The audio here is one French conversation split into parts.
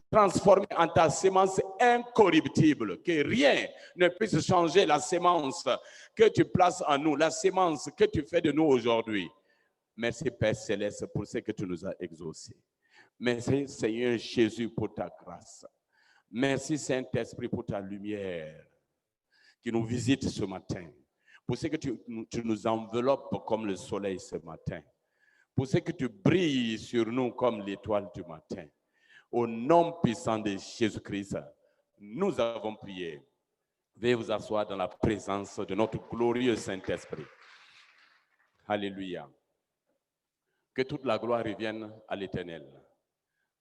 transformer en ta sémence incorruptible, que rien ne puisse changer la sémence que tu places en nous, la sémence que tu fais de nous aujourd'hui. Merci Père Céleste pour ce que tu nous as exaucé. Merci Seigneur Jésus pour ta grâce. Merci Saint-Esprit pour ta lumière qui nous visite ce matin. Pour ce que tu nous enveloppes comme le soleil ce matin. Pour ce que tu brilles sur nous comme l'étoile du matin. Au nom puissant de Jésus-Christ, nous avons prié. Veuillez vous asseoir dans la présence de notre glorieux Saint-Esprit. Alléluia. Que toute la gloire revienne à l'Éternel.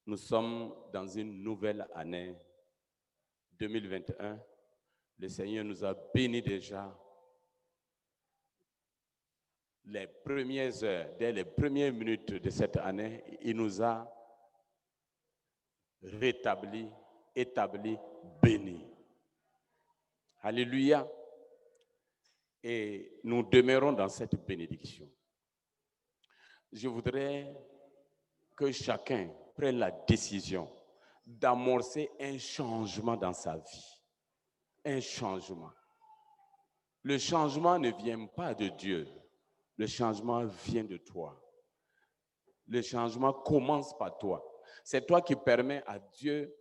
Nous sommes dans une nouvelle année 2021. Le Seigneur nous a bénis déjà. Les premières heures, dès les premières minutes de cette année, il nous a rétabli, établi, béni. Alléluia. Et nous demeurons dans cette bénédiction. Je voudrais que chacun prenne la décision d'amorcer un changement dans sa vie. Un changement. Le changement ne vient pas de Dieu. Le changement vient de toi. Le changement commence par toi. C'est toi qui permets à Dieu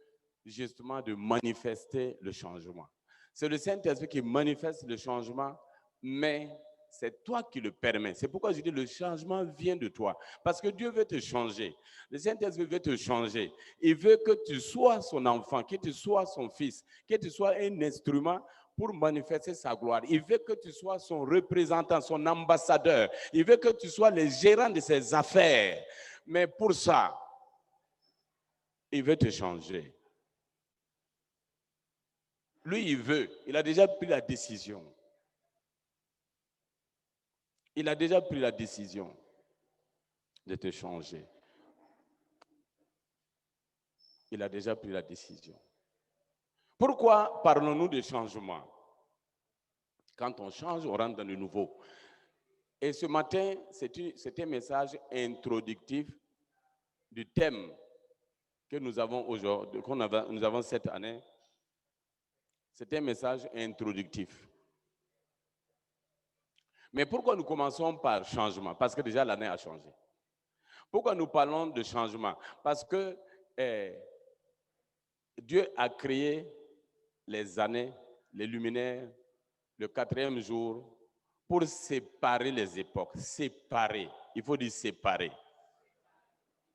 justement de manifester le changement. C'est le Saint-Esprit qui manifeste le changement, mais c'est toi qui le permets. C'est pourquoi je dis le changement vient de toi. Parce que Dieu veut te changer. Le Saint-Esprit veut te changer. Il veut que tu sois son enfant, que tu sois son fils, que tu sois un instrument pour manifester sa gloire. Il veut que tu sois son représentant, son ambassadeur. Il veut que tu sois le gérant de ses affaires. Mais pour ça, il veut te changer. Lui, il a déjà pris la décision. Il a déjà pris la décision de te changer. Il a déjà pris la décision. Pourquoi parlons-nous de changement? Quand on change, on rentre dans le nouveau. Et ce matin, c'est un message introductif du thème que nous avons aujourd'hui, nous avons cette année. C'est un message introductif. Mais pourquoi nous commençons par changement? Parce que déjà l'année a changé. Pourquoi nous parlons de changement? Parce que Dieu a créé les années, les luminaires, le 4e jour, pour séparer les époques. Séparer. Il faut dire séparer.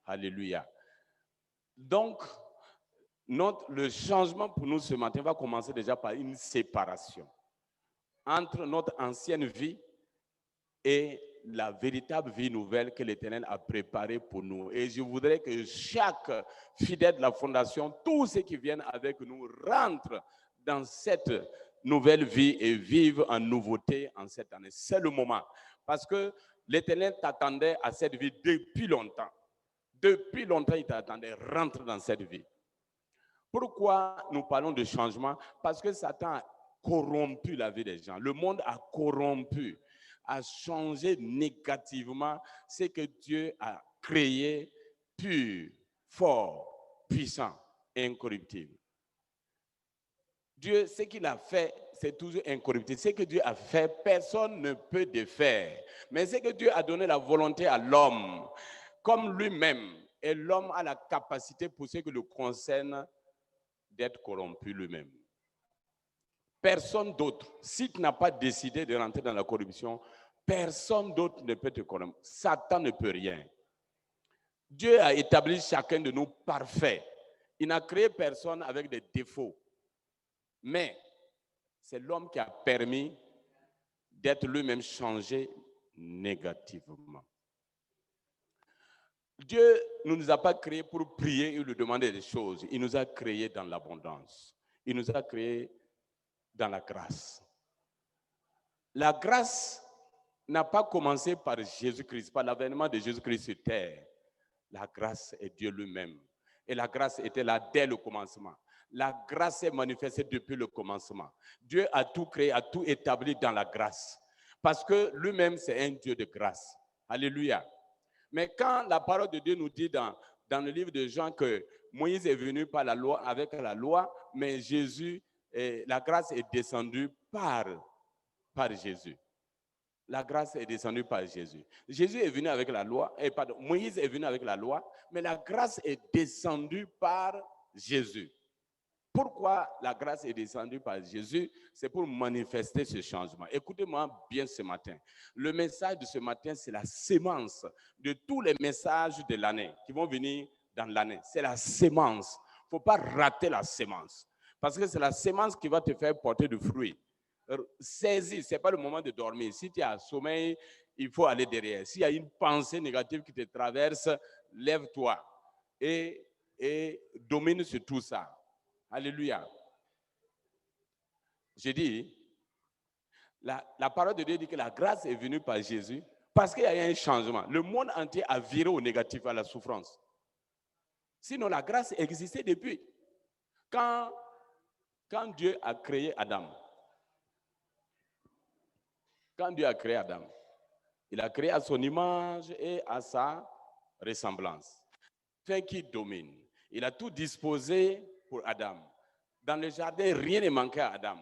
Alléluia. Donc, le changement pour nous ce matin va commencer déjà par une séparation entre notre ancienne vie et la véritable vie nouvelle que l'Éternel a préparée pour nous. Et je voudrais que chaque fidèle de la fondation, tous ceux qui viennent avec nous, rentrent dans cette nouvelle vie et vivent en nouveauté en cette année. C'est le moment. Parce que l'Éternel t'attendait à cette vie depuis longtemps. Depuis longtemps, il t'attendait. Rentre dans cette vie. Pourquoi nous parlons de changement? Parce que Satan a corrompu la vie des gens. Le monde a corrompu, a changé négativement ce que Dieu a créé, pur, fort, puissant et incorruptible. Dieu, ce qu'il a fait, c'est toujours incorruptible. Ce que Dieu a fait, personne ne peut défaire. Mais ce que Dieu a donné la volonté à l'homme, comme lui-même, et l'homme a la capacité pour ce qui le concerne d'être corrompu lui-même. Personne d'autre, si tu n'as pas décidé de rentrer dans la corruption, personne d'autre ne peut te corrompre. Satan ne peut rien. Dieu a établi chacun de nous parfait. Il n'a créé personne avec des défauts. Mais c'est l'homme qui a permis d'être lui-même changé négativement. Dieu ne nous a pas créés pour prier et lui demander des choses. Il nous a créés dans l'abondance. Il nous a créés dans la grâce. La grâce n'a pas commencé par Jésus-Christ, par l'avènement de Jésus-Christ sur terre. La grâce est Dieu lui-même. Et la grâce était là dès le commencement. La grâce est manifestée depuis le commencement. Dieu a tout créé, a tout établi dans la grâce. Parce que lui-même, c'est un Dieu de grâce. Alléluia. Mais quand la parole de Dieu nous dit dans le livre de Jean que Moïse est venu par la loi, avec la loi, mais Jésus, la grâce est descendue par Jésus. La grâce est descendue par Jésus. Jésus est venu avec la loi, pardon, Moïse est venu avec la loi, mais la grâce est descendue par Jésus. Pourquoi la grâce est descendue par Jésus? C'est pour manifester ce changement. Écoutez-moi bien ce matin. Le message de ce matin, c'est la sémence de tous les messages de l'année qui vont venir dans l'année. C'est la sémence. Il ne faut pas rater la sémence. Parce que c'est la sémence qui va te faire porter du fruit. Saisis, ce n'est pas le moment de dormir. Si tu as sommeil, il faut aller derrière. S'il y a une pensée négative qui te traverse, lève-toi et domine sur tout ça. Alléluia. J'ai dit, la parole de Dieu dit que la grâce est venue par Jésus parce qu'il y a eu un changement. Le monde entier a viré au négatif, à la souffrance. Sinon, la grâce existait depuis. Quand Dieu a créé Adam, il a créé à son image et à sa ressemblance. Fait qui domine. Il a tout disposé pour Adam. Dans le jardin, rien ne manquait à Adam.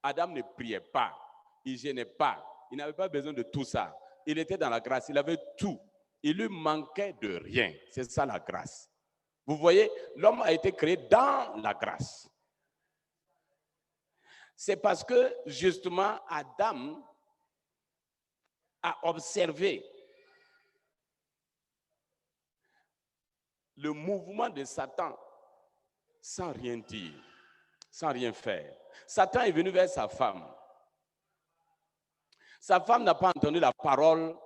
Adam ne priait pas, il ne gênait pas, il n'avait pas besoin de tout ça. Il était dans la grâce, il avait tout. Il lui manquait de rien. C'est ça la grâce. Vous voyez, l'homme a été créé dans la grâce. C'est parce que justement Adam a observé le mouvement de Satan sans rien dire, sans rien faire. Satan est venu vers sa femme. Sa femme n'a pas entendu la parole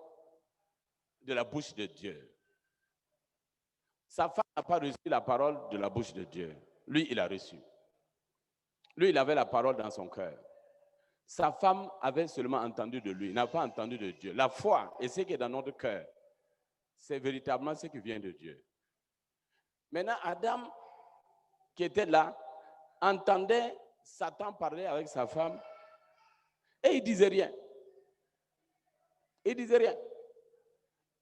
de la bouche de Dieu. Sa femme n'a pas reçu la parole de la bouche de Dieu. Lui, il a reçu. Lui, il avait la parole dans son cœur. Sa femme avait seulement entendu de lui, il n'a pas entendu de Dieu. La foi et ce qui est dans notre cœur, c'est véritablement ce qui vient de Dieu. Maintenant, Adam, qui était là, entendait Satan parler avec sa femme et il ne disait rien. Il ne disait rien.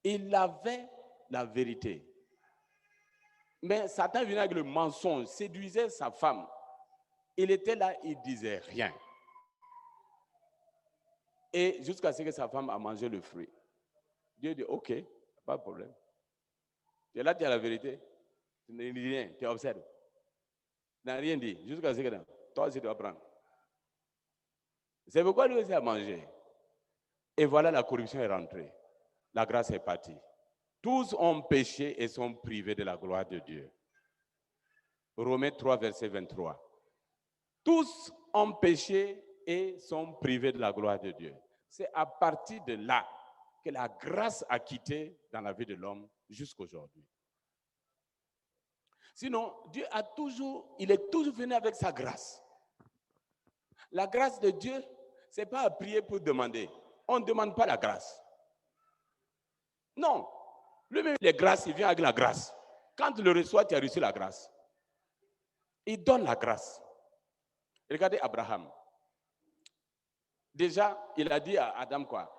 Il avait la vérité. Mais Satan venait avec le mensonge, séduisait sa femme. Il était là, il ne disait rien. Et jusqu'à ce que sa femme a mangé le fruit. Dieu dit, ok, pas de problème. Tu es là, tu as la vérité. Tu ne dis rien, tu observes. Tu n'as rien dit. Jusqu'à ce que toi aussi tu vas prendre. C'est pourquoi lui aussi a mangé. Et voilà, la corruption est rentrée. La grâce est partie. Tous ont péché et sont privés de la gloire de Dieu. Romains 3, verset 23. Tous ont péché et sont privés de la gloire de Dieu. C'est à partir de là que la grâce a quitté dans la vie de l'homme jusqu'à aujourd'hui. Sinon, Dieu il est toujours venu avec sa grâce. La grâce de Dieu, ce n'est pas à prier pour demander. On ne demande pas la grâce. Non. Lui-même, il est grâce, il vient avec la grâce. Quand tu le reçois, tu as reçu la grâce. Il donne la grâce. Regardez Abraham. Déjà, il a dit à Adam quoi?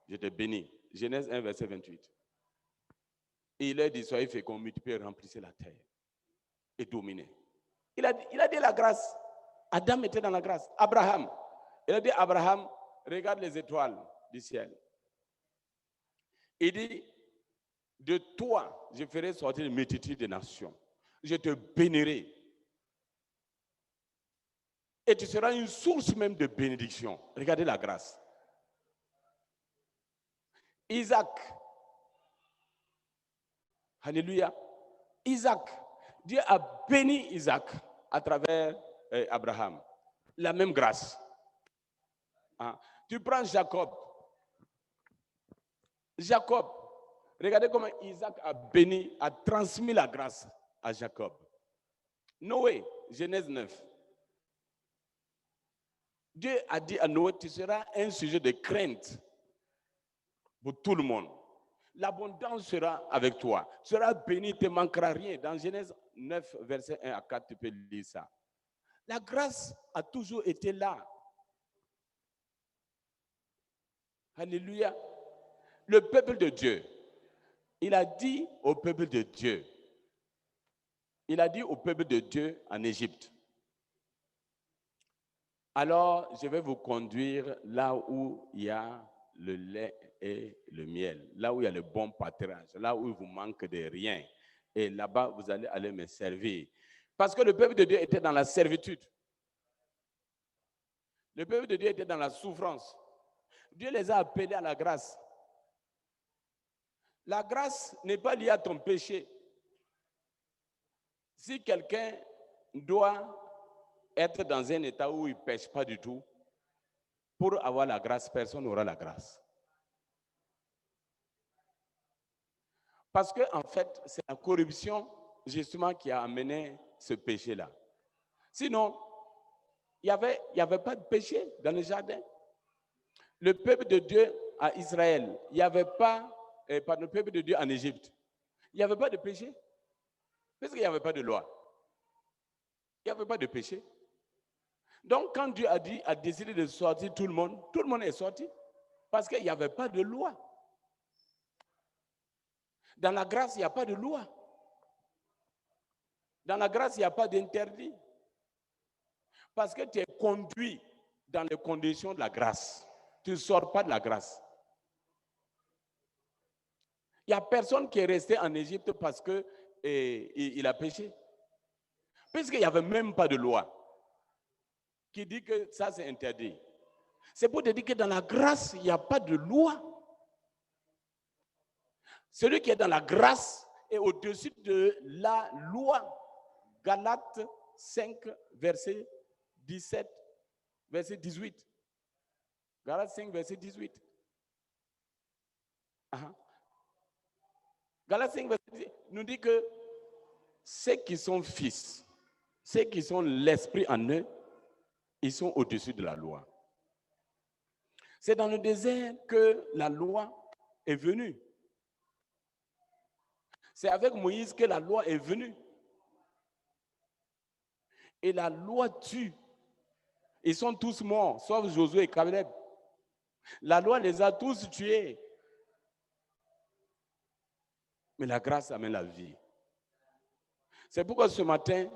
Je te bénis. Genèse 1, verset 28. Et il a dit, soyez féconds, multipliez, remplissez la terre et dominez. Il a dit la grâce. Adam était dans la grâce. Abraham. Il a dit, Abraham, regarde les étoiles du ciel. Il dit, de toi, je ferai sortir une multitude de nations. Je te bénirai. Et tu seras une source même de bénédiction. Regardez la grâce. Isaac. Alléluia. Isaac. Dieu a béni Isaac à travers Abraham. La même grâce. Hein? Tu prends Jacob. Jacob. Regardez comment Isaac a béni, a transmis la grâce à Jacob. Noé, Genèse 9. Dieu a dit à Noé, tu seras un sujet de crainte pour tout le monde. L'abondance sera avec toi. Tu seras béni, tu ne manqueras rien. Dans Genèse 9, verset 1 à 4, tu peux lire ça. La grâce a toujours été là. Alléluia. Le peuple de Dieu, il a dit au peuple de Dieu, Il a dit au peuple de Dieu en Égypte, alors je vais vous conduire là où il y a le lait et le miel, là où il y a le bon pâturage, là où il vous manque de rien. Et là-bas, vous allez aller me servir. Parce que le peuple de Dieu était dans la servitude. Le peuple de Dieu était dans la souffrance. Dieu les a appelés à la grâce. La grâce n'est pas liée à ton péché. Si quelqu'un doit être dans un état où il ne pêche pas du tout, pour avoir la grâce, personne n'aura la grâce. Parce que, en fait, c'est la corruption, justement, qui a amené ce péché-là. Sinon, il n'y avait pas de péché dans le jardin. Le peuple de Dieu à Israël, il n'y avait pas, par le peuple de Dieu en Égypte, il n'y avait pas de péché. Parce qu'il n'y avait pas de loi. Il n'y avait pas de péché. Donc, quand Dieu a décidé de sortir tout le monde est sorti. Parce qu'il n'y avait pas de loi. Dans la grâce, il n'y a pas de loi. Dans la grâce, il n'y a pas d'interdit. Parce que tu es conduit dans les conditions de la grâce. Tu ne sors pas de la grâce. Il n'y a personne qui est resté en Égypte parce qu'il a péché. Puisqu'il n'y avait même pas de loi qui dit que ça c'est interdit. C'est pour te dire que dans la grâce, il n'y a pas de loi. Celui qui est dans la grâce est au-dessus de la loi. Galates 5, verset 17, verset 18. Galates 5, verset 18. Galates 5, verset 18 nous dit que ceux qui sont fils, ceux qui sont l'esprit en eux, ils sont au-dessus de la loi. C'est dans le désert que la loi est venue. C'est avec Moïse que la loi est venue. Et la loi tue. Ils sont tous morts, sauf Josué et Caleb. La loi les a tous tués. Mais la grâce amène la vie. C'est pourquoi ce matin,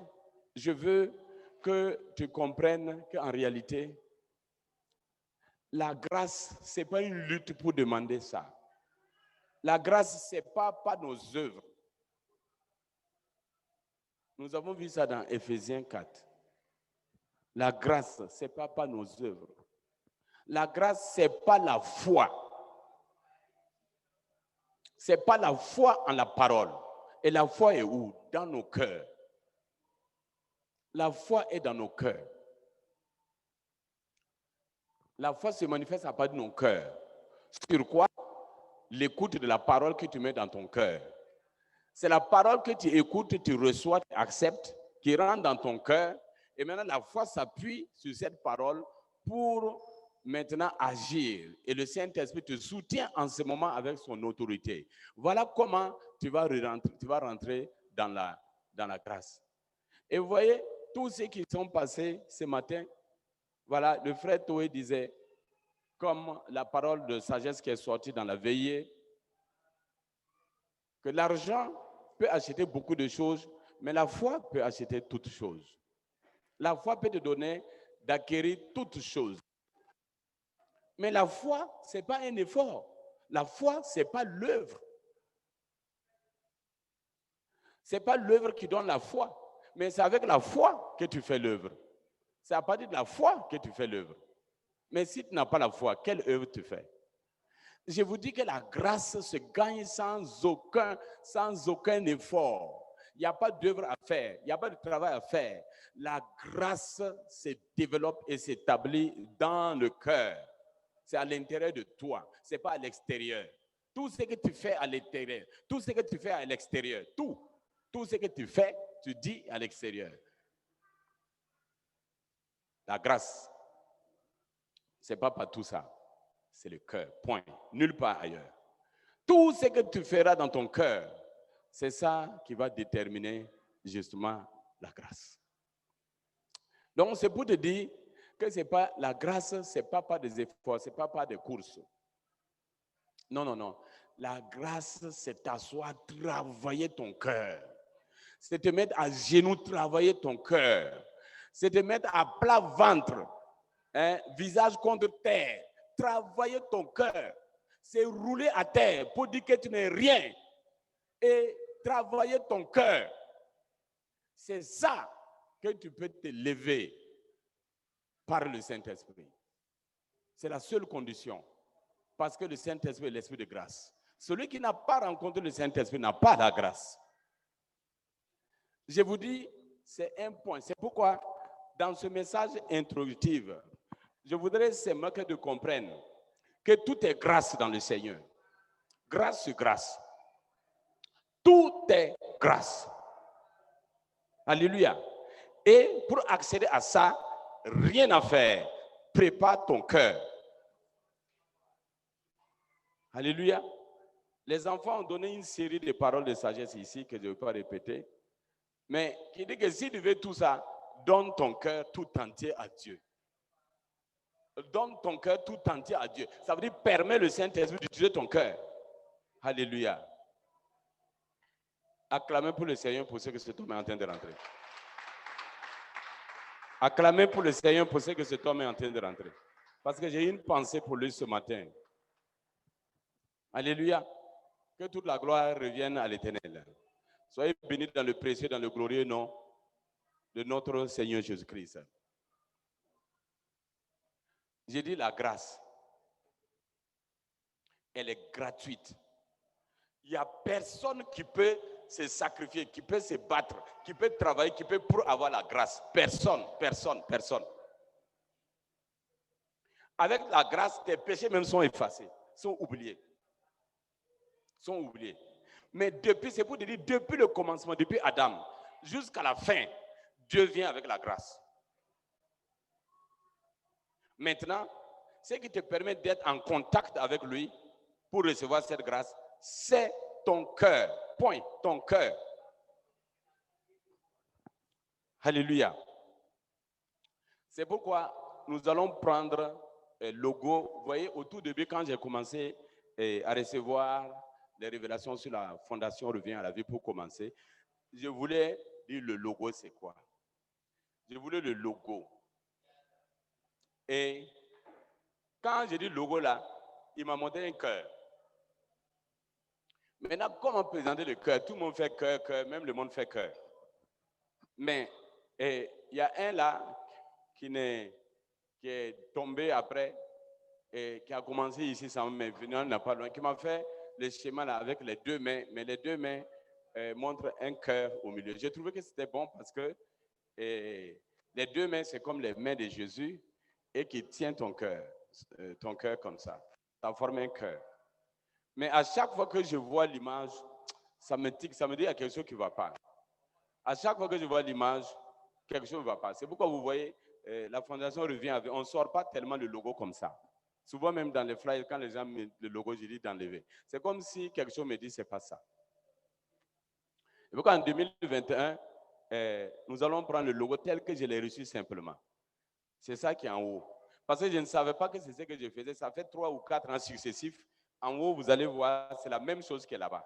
je veux que tu comprennes qu'en réalité, la grâce, ce n'est pas une lutte pour demander ça. La grâce, ce n'est pas par nos œuvres. Nous avons vu ça dans Éphésiens 4. La grâce, ce n'est pas par nos œuvres. La grâce, ce n'est pas la foi. Ce n'est pas la foi en la parole. Et la foi est où? Dans nos cœurs. La foi est dans nos cœurs. La foi se manifeste à partir de nos cœurs. Sur quoi? L'écoute de la parole que tu mets dans ton cœur. C'est la parole que tu écoutes, tu reçois, tu acceptes, qui rentre dans ton cœur. Et maintenant, la foi s'appuie sur cette parole pour maintenant agir. Et le Saint-Esprit te soutient en ce moment avec son autorité. Voilà comment tu vas rentrer dans la grâce. Et vous voyez, tous ceux qui sont passés ce matin, voilà, le frère Toé disait, comme la parole de sagesse qui est sortie dans la veillée, que l'argent peut acheter beaucoup de choses, mais la foi peut acheter toutes choses. La foi peut te donner d'acquérir toutes choses. Mais la foi, ce n'est pas un effort. La foi, ce n'est pas l'œuvre. Ce n'est pas l'œuvre qui donne la foi, mais c'est avec la foi que tu fais l'œuvre. C'est à partir de la foi que tu fais l'œuvre. Mais si tu n'as pas la foi, quelle œuvre tu fais? Je vous dis que la grâce se gagne sans aucun effort. Il n'y a pas d'œuvre à faire, il n'y a pas de travail à faire. La grâce se développe et s'établit dans le cœur. C'est à l'intérieur de toi, ce n'est pas à l'extérieur. Tout ce que tu fais à l'intérieur, tout ce que tu fais à l'extérieur, tout ce que tu fais, tu dis à l'extérieur. La grâce, ce n'est pas partout ça. C'est le cœur, point. Nulle part ailleurs. Tout ce que tu feras dans ton cœur, c'est ça qui va déterminer justement la grâce. Donc, c'est pour te dire que c'est pas la grâce, ce n'est pas par des efforts, ce n'est pas par des courses. Non, non, non. La grâce, c'est t'asseoir, travailler ton cœur. C'est te mettre à genoux, travailler ton cœur. C'est te mettre à plat ventre, hein, visage contre terre. Travailler ton cœur. C'est rouler à terre pour dire que tu n'es rien. Et travailler ton cœur. C'est ça que tu peux te lever par le Saint-Esprit. C'est la seule condition. Parce que le Saint-Esprit est l'Esprit de grâce. Celui qui n'a pas rencontré le Saint-Esprit n'a pas la grâce. Je vous dis, c'est un point. C'est pourquoi, dans ce message introductif, je voudrais seulement que tu comprennes que tout est grâce dans le Seigneur. Grâce sur grâce. Tout est grâce. Alléluia. Et pour accéder à ça, rien à faire. Prépare ton cœur. Alléluia. Les enfants ont donné une série de paroles de sagesse ici que je ne vais pas répéter. Mais qui dit que si tu veux tout ça, donne ton cœur tout entier à Dieu. Donne ton cœur tout entier à Dieu. Ça veut dire permets le Saint-Esprit d'utiliser ton cœur. Alléluia. Acclamez pour le Seigneur pour ce que cet homme est en train de rentrer. Acclamez pour le Seigneur pour ce que cet homme est en train de rentrer. Parce que j'ai une pensée pour lui ce matin. Alléluia. Que toute la gloire revienne à l'Éternel. Soyez bénis dans le précieux, dans le glorieux nom de notre Seigneur Jésus-Christ. J'ai dit la grâce. Elle est gratuite. Il n'y a personne qui peut se sacrifier, qui peut se battre, qui peut travailler, qui peut pour avoir la grâce. Personne, personne, personne. Avec la grâce, tes péchés même sont effacés, sont oubliés. Sont oubliés. Mais depuis, c'est pour te dire, depuis le commencement, depuis Adam, jusqu'à la fin, Dieu vient avec la grâce. Maintenant, ce qui te permet d'être en contact avec lui pour recevoir cette grâce, c'est ton cœur. Point. Ton cœur. Alléluia. C'est pourquoi nous allons prendre le logo. Vous voyez, au tout début, quand j'ai commencé à recevoir les révélations sur la Fondation Revient à la vie pour commencer, je voulais dire le logo, c'est quoi? Je voulais le logo. Et quand j'ai dit logo là, il m'a montré un cœur. Maintenant, comment présenter le cœur? Tout le monde fait cœur, cœur, même le monde fait cœur. Mais il y a un là qui est tombé après et qui a commencé ici sans main, venant n'a pas loin, qui m'a fait le schéma là avec les deux mains, mais les deux mains montrent un cœur au milieu. J'ai trouvé que c'était bon parce que les deux mains, c'est comme les mains de Jésus et qui tient ton cœur comme ça. Ça forme un cœur. Mais à chaque fois que je vois l'image, ça me tique, ça me dit qu'il y a quelque chose qui ne va pas. À chaque fois que je vois l'image, quelque chose ne va pas. C'est pourquoi vous voyez, la Fondation Revient avec, on ne sort pas tellement le logo comme ça. Souvent même dans les flyers, quand les gens mettent le logo, je dis d'enlever. C'est comme si quelque chose me dit, ce n'est pas ça. Et pourquoi en 2021, nous allons prendre le logo tel que je l'ai reçu simplement. C'est ça qui est en haut. Parce que je ne savais pas que c'est ce que je faisais. Ça fait 3 ou 4 ans successifs. En haut, vous allez voir, c'est la même chose qui est là-bas.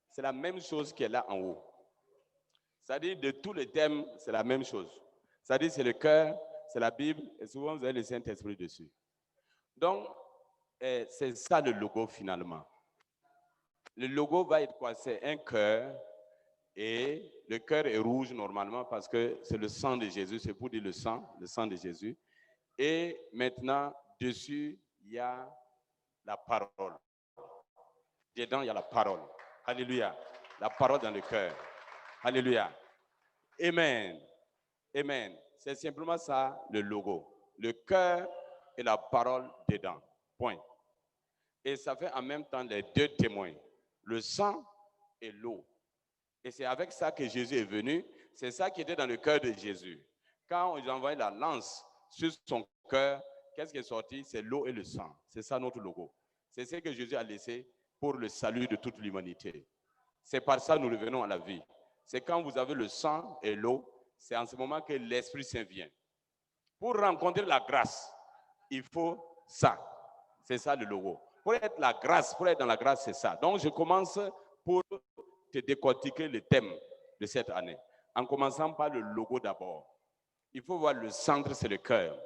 C'est la même chose qui est là en haut. C'est-à-dire, de tous les thèmes, c'est la même chose. C'est-à-dire, c'est le cœur, c'est la Bible, et souvent, vous avez le Saint-Esprit dessus. Donc, c'est ça le logo finalement. Le logo va être quoi? C'est un cœur, et le cœur est rouge normalement parce que c'est le sang de Jésus, c'est pour dire le sang de Jésus. Et maintenant, dessus, il y a la parole. Dedans, il y a la parole. Alléluia. La parole dans le cœur. Alléluia. Amen. Amen. C'est simplement ça, le logo. Le cœur et la parole dedans. Point. Et ça fait en même temps les deux témoins. Le sang et l'eau. Et c'est avec ça que Jésus est venu. C'est ça qui était dans le cœur de Jésus. Quand on envoyé la lance sur son cœur, qu'est-ce qui est sorti? C'est l'eau et le sang. C'est ça notre logo. C'est ce que Jésus a laissé pour le salut de toute l'humanité. C'est par ça que nous revenons à la vie. C'est quand vous avez le sang et l'eau, c'est en ce moment que l'Esprit Saint vient. Pour rencontrer la grâce, il faut ça. C'est ça le logo. Pour être dans la grâce, c'est ça. Donc je commence pour te décortiquer le thème. de cette année. En commençant par le logo d'abord. Il faut voir le centre, c'est le cœur.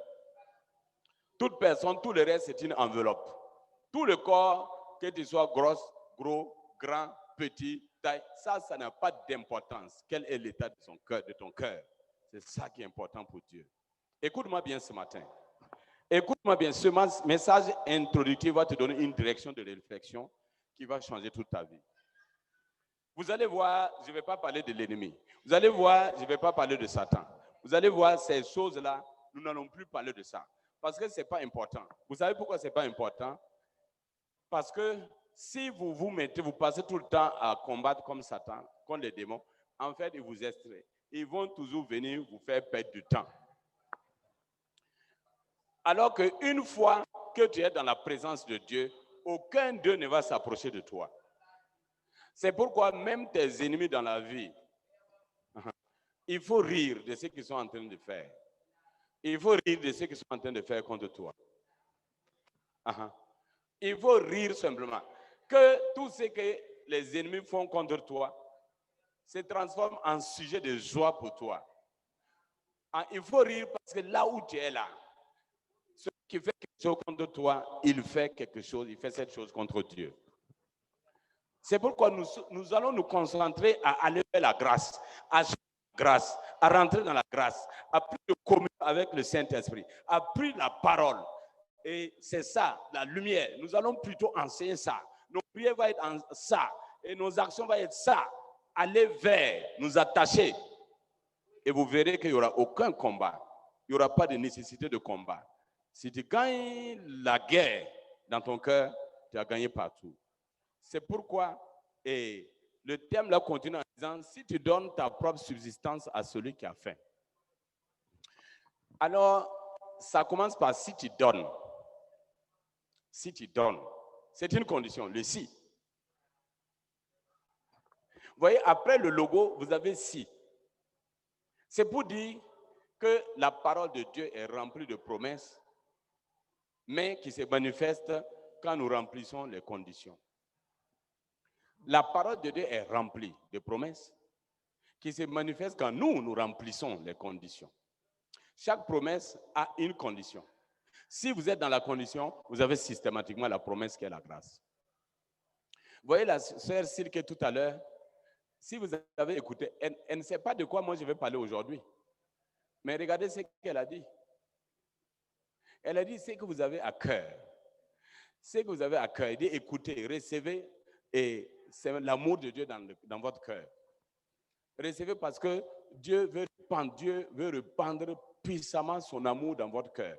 Toute personne, tout le reste, c'est une enveloppe. Tout le corps, que tu sois grosse, gros, grand, petit, taille, ça n'a pas d'importance. Quel est l'état de ton cœur? C'est ça qui est important pour Dieu. Écoute-moi bien ce matin. Écoute-moi bien, ce message introductif va te donner une direction de réflexion qui va changer toute ta vie. Vous allez voir, je ne vais pas parler de l'ennemi. Vous allez voir, je ne vais pas parler de Satan. Vous allez voir ces choses-là, nous n'allons plus parler de ça. Parce que ce n'est pas important. Vous savez pourquoi ce n'est pas important? Parce que si vous passez tout le temps à combattre comme Satan, comme les démons, en fait, ils vous extraient. Ils vont toujours venir vous faire perdre du temps. Alors qu'une fois que tu es dans la présence de Dieu, aucun d'eux ne va s'approcher de toi. C'est pourquoi même tes ennemis dans la vie, il faut rire de ce qu'ils sont en train de faire. Il faut rire de ce qu'ils sont en train de faire contre toi. Il faut rire simplement. Que tout ce que les ennemis font contre toi se transforme en sujet de joie pour toi. Il faut rire parce que là où tu es là, celui qui fait quelque chose contre toi, il fait quelque chose, il fait cette chose contre Dieu. C'est pourquoi nous allons nous concentrer à aller vers la grâce, à grâce, à rentrer dans la grâce, à plus de communion avec le Saint-Esprit, à plus la parole. Et c'est ça, la lumière. Nous allons plutôt enseigner ça. Nos prières vont être en ça. Et nos actions vont être ça. Aller vers, nous attacher. Et vous verrez qu'il n'y aura aucun combat. Il n'y aura pas de nécessité de combat. Si tu gagnes la guerre dans ton cœur, tu as gagné partout. C'est pourquoi, et le thème là continue en disant, si tu donnes ta propre subsistance à celui qui a faim. Alors, ça commence par si tu donnes. Si tu donnes. C'est une condition, le si. Vous voyez, après le logo, vous avez si. C'est pour dire que la parole de Dieu est remplie de promesses, mais qui se manifeste quand nous remplissons les conditions. La parole de Dieu est remplie de promesses qui se manifestent quand nous remplissons les conditions. Chaque promesse a une condition. Si vous êtes dans la condition, vous avez systématiquement la promesse qui est la grâce. Vous voyez la sœur Silke tout à l'heure, si vous avez écouté, elle ne sait pas de quoi moi je vais parler aujourd'hui. Mais regardez ce qu'elle a dit. Elle a dit, c'est que vous avez à cœur. Ce que vous avez à cœur, elle dit, écoutez, recevez, et c'est l'amour de Dieu dans votre cœur. Recevez parce que Dieu veut répandre puissamment son amour dans votre cœur.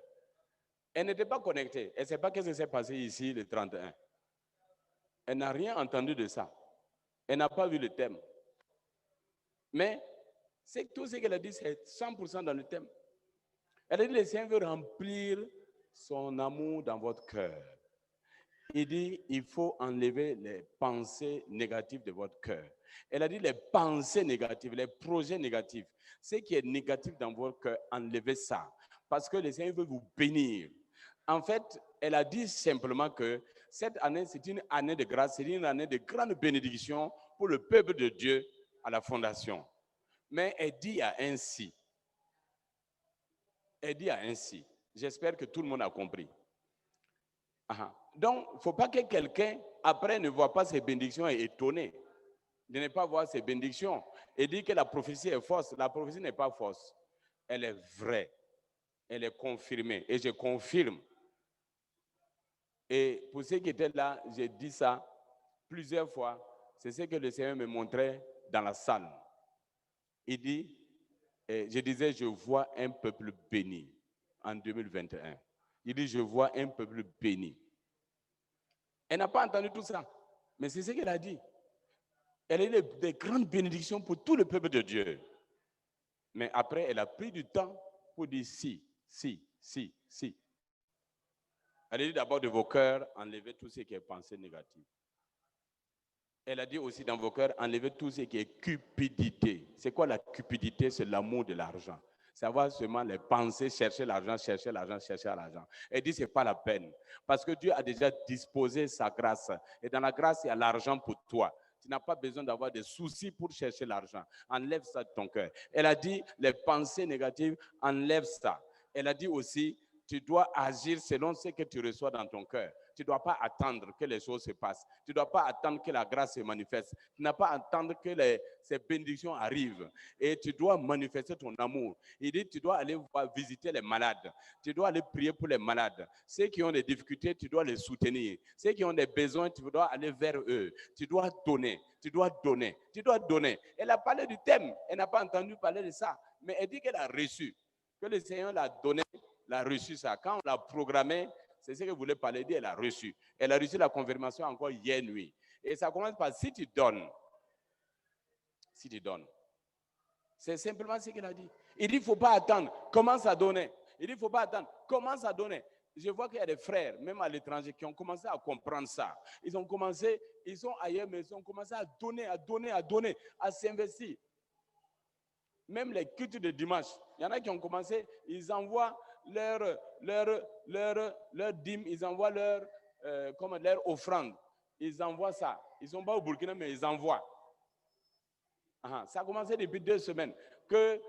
Elle n'était pas connectée. Elle ne sait pas ce qui s'est passé ici le 31. Elle n'a rien entendu de ça. Elle n'a pas vu le thème. Mais tout ce qu'elle a dit, c'est 100% dans le thème. Elle a dit, le Seigneur veut remplir son amour dans votre cœur. Il dit, il faut enlever les pensées négatives de votre cœur. Elle a dit, les pensées négatives, les projets négatifs. Ce qui est négatif dans votre cœur, enlevez ça. Parce que le Seigneur veut vous bénir. En fait, elle a dit simplement que cette année, c'est une année de grâce, c'est une année de grande bénédiction pour le peuple de Dieu à la fondation. Mais elle dit ainsi. Elle dit ainsi. J'espère que tout le monde a compris. Donc, il ne faut pas que quelqu'un, après, ne voit pas ses bénédictions et est étonné de ne pas voir ses bénédictions et dit que la prophétie est fausse. La prophétie n'est pas fausse. Elle est vraie. Elle est confirmée. Et je confirme. Et pour ceux qui étaient là, j'ai dit ça plusieurs fois. C'est ce que le Seigneur me montrait dans la salle. Il dit, je disais, je vois un peuple béni en 2021. Il dit, je vois un peuple béni. Elle n'a pas entendu tout ça, mais c'est ce qu'elle a dit. Elle a eu des grandes bénédictions pour tout le peuple de Dieu. Mais après, elle a pris du temps pour dire si. Elle a dit d'abord de vos cœurs, enlevez tout ce qui est pensée négative. Elle a dit aussi dans vos cœurs, enlevez tout ce qui est cupidité. C'est quoi la cupidité? C'est l'amour de l'argent. Savoir seulement les pensées, chercher l'argent. Elle dit, ce n'est pas la peine. Parce que Dieu a déjà disposé sa grâce. Et dans la grâce, il y a l'argent pour toi. Tu Tu n'as pas besoin d'avoir des soucis pour chercher l'argent. Enlève ça de ton cœur. Elle a dit, les pensées négatives, enlève ça. Elle a dit aussi, tu dois agir selon ce que tu reçois dans ton cœur. Tu ne dois pas attendre que les choses se passent. Tu ne dois pas attendre que la grâce se manifeste. Tu n'as pas à attendre que ces bénédictions arrivent. Et tu dois manifester ton amour. Il dit, tu dois aller visiter les malades. Tu dois aller prier pour les malades. Ceux qui ont des difficultés, tu dois les soutenir. Ceux qui ont des besoins, tu dois aller vers eux. Tu dois donner. Tu dois donner. Tu dois donner. Elle a parlé du thème. Elle n'a pas entendu parler de ça. Mais elle dit qu'elle a reçu. Que le Seigneur l'a donné, l'a reçu ça. Quand on l'a programmé, c'est ce que vous voulez parler, elle a reçu. Elle a reçu la confirmation encore hier nuit. Et ça commence par si tu donnes. Si tu donnes. C'est simplement ce qu'il a dit. Il dit, il ne faut pas attendre. Commence à donner. Il dit, il ne faut pas attendre. Commence à donner. Je vois qu'il y a des frères, même à l'étranger, qui ont commencé à comprendre ça. Ils ont commencé, ils sont ailleurs, mais ils ont commencé à donner, à donner, à donner, à s'investir. Même les cultes de dimanche, il y en a qui ont commencé, ils envoient leur dîme, ils envoient leur offrande. Ils envoient ça. Ils ne sont pas au Burkina, mais ils envoient. Ça a commencé depuis 2 semaines que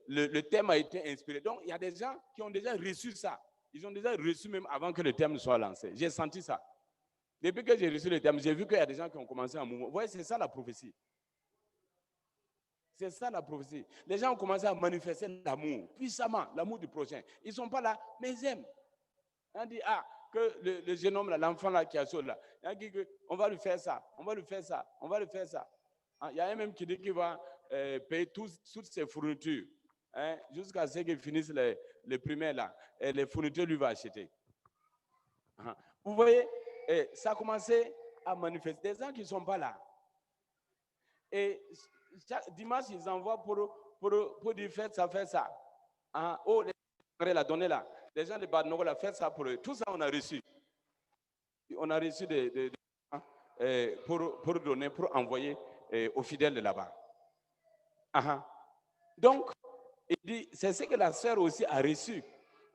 le thème a été inspiré. Donc, il y a des gens qui ont déjà reçu ça. Ils ont déjà reçu même avant que le thème soit lancé. J'ai senti ça. Depuis que j'ai reçu le thème, j'ai vu qu'il y a des gens qui ont commencé à mourir. Vous voyez, c'est ça la prophétie. C'est ça la prophétie. Les gens ont commencé à manifester l'amour, puissamment, l'amour du prochain. Ils ne sont pas là, mais ils aiment. On dit, que le jeune homme, l'enfant là qui a sauté là, il dit qu'on va lui faire ça, on va lui faire ça, on va lui faire ça. Il y a un même qui dit qu'il va payer toutes ses fournitures, jusqu'à ce qu'il finisse les primaires là. Et les fournitures, lui va acheter. Vous voyez, ça a commencé à manifester. Des gens qui ne sont pas là. Et chaque dimanche, ils envoient pour dire faites ça, faites ça. Les la donnée là. Les gens de Badnogo la faites ça pour eux. Tout ça, on a reçu. On a reçu pour donner, pour envoyer aux fidèles de là-bas. Donc, il dit, c'est ce que la sœur aussi a reçu.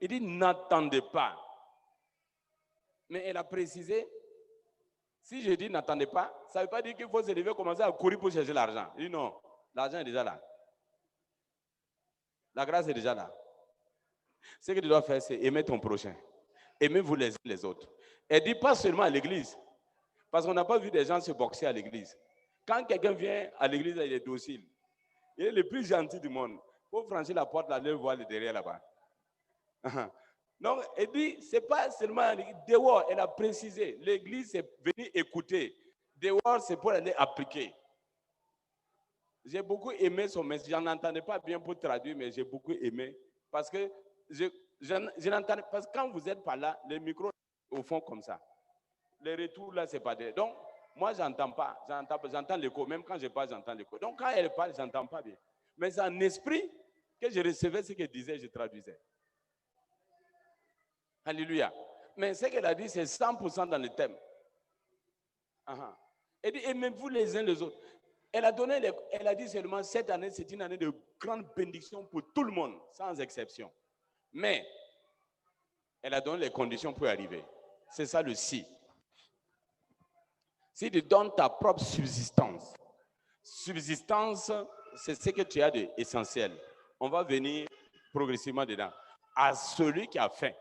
Il dit, n'attendez pas. Mais elle a précisé, si je dis n'attendez pas, ça ne veut pas dire qu'il faut se lever et commencer à courir pour chercher l'argent. Il dit non, l'argent est déjà là. La grâce est déjà là. Ce que tu dois faire, c'est aimer ton prochain. Aimez-vous les autres. Elle dit pas seulement à l'église. Parce qu'on n'a pas vu des gens se boxer à l'église. Quand quelqu'un vient à l'église, il est docile. Il est le plus gentil du monde. Il faut franchir la porte, aller voir le derrière là-bas. Donc, elle dit, ce n'est pas seulement dehors, elle a précisé. L'église, c'est venir écouter. Dehors, c'est pour aller appliquer. J'ai beaucoup aimé son message. Je n'en entendais pas bien pour traduire, mais j'ai beaucoup aimé. Parce que je n'entendais pas. Parce que quand vous n'êtes pas là, les micros au fond comme ça. Les retours là, c'est pas derrière. Donc, moi, j'entends pas. J'entends l'écho. Même quand je parle, j'entends l'écho. Donc, quand elle parle, j'entends pas bien. Mais c'est en esprit que je recevais ce qu'elle disait, je traduisais. Alléluia. Mais ce qu'elle a dit, c'est 100% dans le thème. Elle dit, aimez-vous les uns les autres. Elle a dit seulement, cette année, c'est une année de grande bénédiction pour tout le monde, sans exception. Mais, elle a donné les conditions pour y arriver. C'est ça le si. Si tu donnes ta propre subsistance, c'est ce que tu as d'essentiel. On va venir progressivement dedans. À celui qui a faim,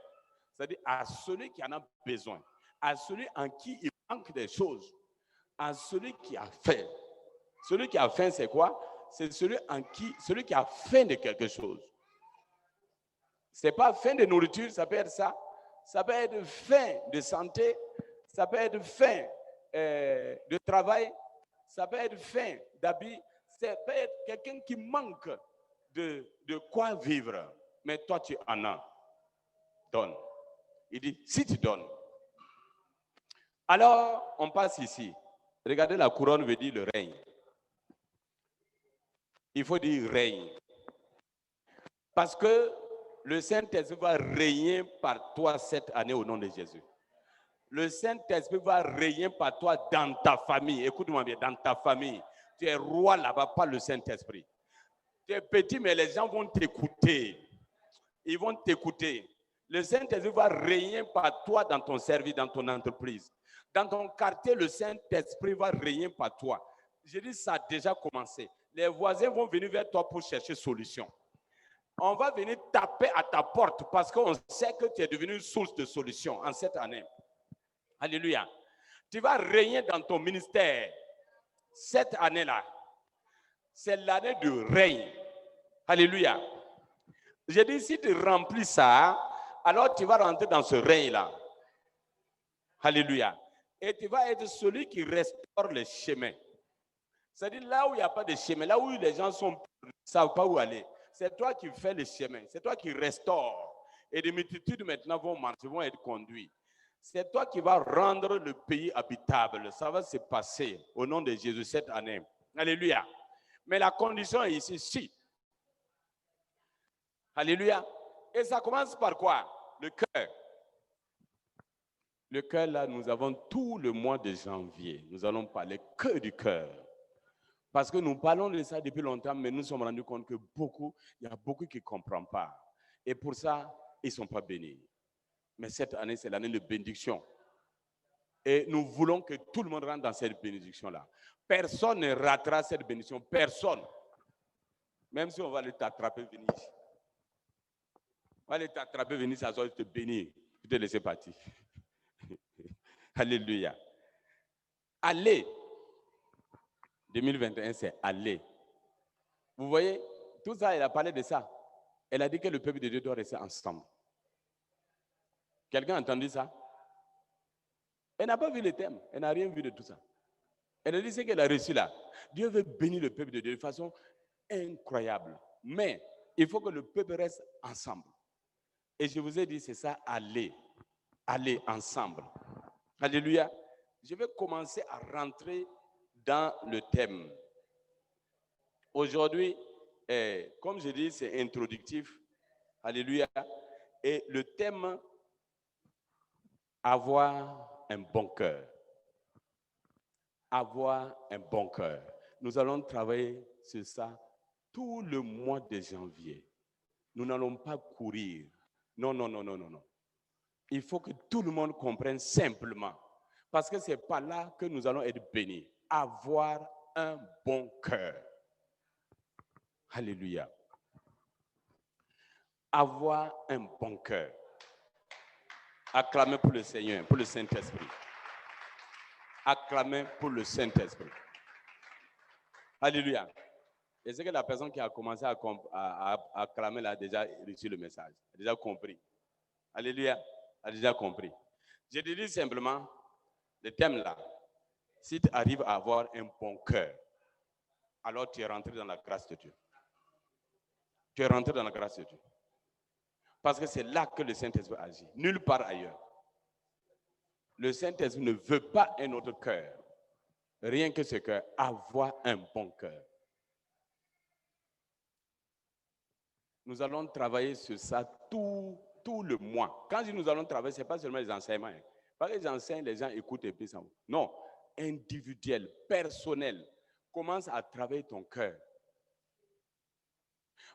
c'est-à-dire à celui qui en a besoin, à celui en qui il manque des choses, à celui qui a faim. Celui qui a faim, c'est quoi? C'est celui qui a faim de quelque chose. Ce n'est pas faim de nourriture, ça peut être ça. Ça peut être faim de santé, ça peut être faim de travail, ça peut être faim d'habits, ça peut être quelqu'un qui manque de quoi vivre. Mais toi, tu en as. Donne. Il dit, si tu donnes. Alors, on passe ici. Regardez, la couronne veut dire le règne. Il faut dire règne. Parce que le Saint-Esprit va régner par toi cette année au nom de Jésus. Le Saint-Esprit va régner par toi dans ta famille. Écoute-moi bien, dans ta famille. Tu es roi là-bas, pas le Saint-Esprit. Tu es petit, mais les gens vont t'écouter. Ils vont t'écouter. Le Saint-Esprit va régner par toi dans ton service, dans ton entreprise. Dans ton quartier, le Saint-Esprit va régner par toi. Je dis, ça a déjà commencé. Les voisins vont venir vers toi pour chercher solution. On va venir taper à ta porte parce qu'on sait que tu es devenu une source de solution en cette année. Alléluia. Tu vas régner dans ton ministère. Cette année-là, c'est l'année du règne. Alléluia. J'ai dit, si tu remplis ça, alors tu vas rentrer dans ce règne-là. Alléluia. Et tu vas être celui qui restaure les chemins. C'est-à-dire là où il n'y a pas de chemin, là où les gens ne savent pas où aller, c'est toi qui fais le chemin, c'est toi qui restaures. Et des multitudes maintenant vont marcher, vont être conduits. C'est toi qui vas rendre le pays habitable. Ça va se passer au nom de Jésus cette année. Alléluia. Mais la condition est ici, si. Alléluia. Et ça commence par quoi? Le cœur. Le cœur, là, nous avons tout le mois de janvier. Nous allons parler que du cœur. Parce que nous parlons de ça depuis longtemps, mais nous nous sommes rendus compte que il y a beaucoup qui ne comprennent pas. Et pour ça, ils ne sont pas bénis. Mais cette année, c'est l'année de bénédiction. Et nous voulons que tout le monde rentre dans cette bénédiction-là. Personne ne ratera cette bénédiction. Personne. Même si on va aller t'attraper, venir ici. On va aller t'attraper, venir s'asseoir, te bénir, puis te laisser partir. Alléluia. Allez. 2021, c'est aller. Vous voyez, tout ça, elle a parlé de ça. Elle a dit que le peuple de Dieu doit rester ensemble. Quelqu'un a entendu ça? Elle n'a pas vu le thème. Elle n'a rien vu de tout ça. Elle a dit ce qu'elle a reçu là. Dieu veut bénir le peuple de Dieu de façon incroyable. Mais il faut que le peuple reste ensemble. Et je vous ai dit, c'est ça, aller. Aller ensemble. Alléluia. Je vais commencer à rentrer dans le thème. Aujourd'hui, comme je dis, c'est introductif. Alléluia. Et le thème, avoir un bon cœur. Avoir un bon cœur. Nous allons travailler sur ça tout le mois de janvier. Nous n'allons pas courir. Non, non, non, non, non, non. Il faut que tout le monde comprenne simplement. Parce que c'est par là que nous allons être bénis. Avoir un bon cœur. Alléluia. Avoir un bon cœur. Acclamez pour le Seigneur, pour le Saint-Esprit. Acclamez pour le Saint-Esprit. Alléluia. Et c'est que la personne qui a commencé à acclamer là a déjà reçu le message, a déjà compris. Alléluia. A déjà compris. Je te dis simplement, le thème là, si tu arrives à avoir un bon cœur, alors tu es rentré dans la grâce de Dieu. Tu es rentré dans la grâce de Dieu. Parce que c'est là que le Saint-Esprit agit, nulle part ailleurs. Le Saint-Esprit ne veut pas un autre cœur. Rien que ce cœur, avoir un bon cœur. Nous allons travailler sur ça tout le mois. Quand nous allons travailler, ce n'est pas seulement les enseignements. Hein. Pas que les enseignants, les gens écoutent et puis ça. Non, individuel, personnel. Commence à travailler ton cœur.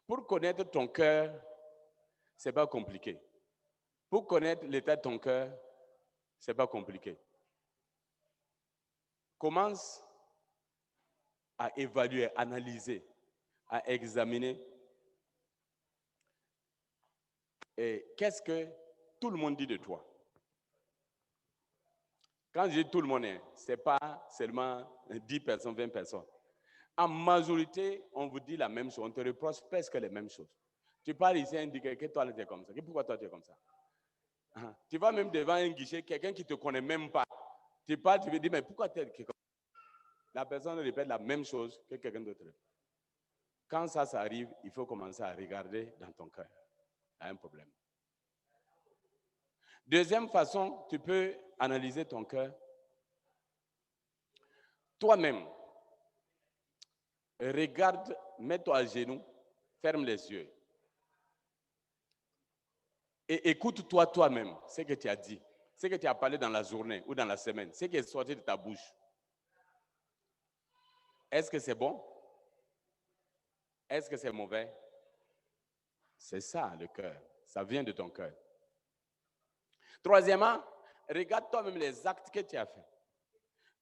Pour connaître ton cœur, ce n'est pas compliqué. Pour connaître l'état de ton cœur, ce n'est pas compliqué. Commence à évaluer, analyser, à examiner. Et qu'est-ce que tout le monde dit de toi? Quand je dis tout le monde, ce n'est pas seulement 10 personnes, 20 personnes. En majorité, on vous dit la même chose. On te reproche presque les mêmes choses. Tu parles ici et dis que toi, tu es comme ça. Pourquoi toi, tu es comme ça? Tu vas même devant un guichet, quelqu'un qui ne te connaît même pas. Tu parles, tu veux dire, mais pourquoi tu es comme ça? La personne répète la même chose que quelqu'un d'autre. Quand ça arrive, il faut commencer à regarder dans ton cœur. Il y a un problème. Deuxième façon, tu peux analyser ton cœur. Toi-même, regarde, mets-toi à genoux, ferme les yeux. Et écoute-toi toi-même ce que tu as dit, ce que tu as parlé dans la journée ou dans la semaine, ce qui est sorti de ta bouche. Est-ce que c'est bon? Est-ce que c'est mauvais? C'est ça le cœur. Ça vient de ton cœur. Troisièmement, regarde toi-même les actes que tu as faits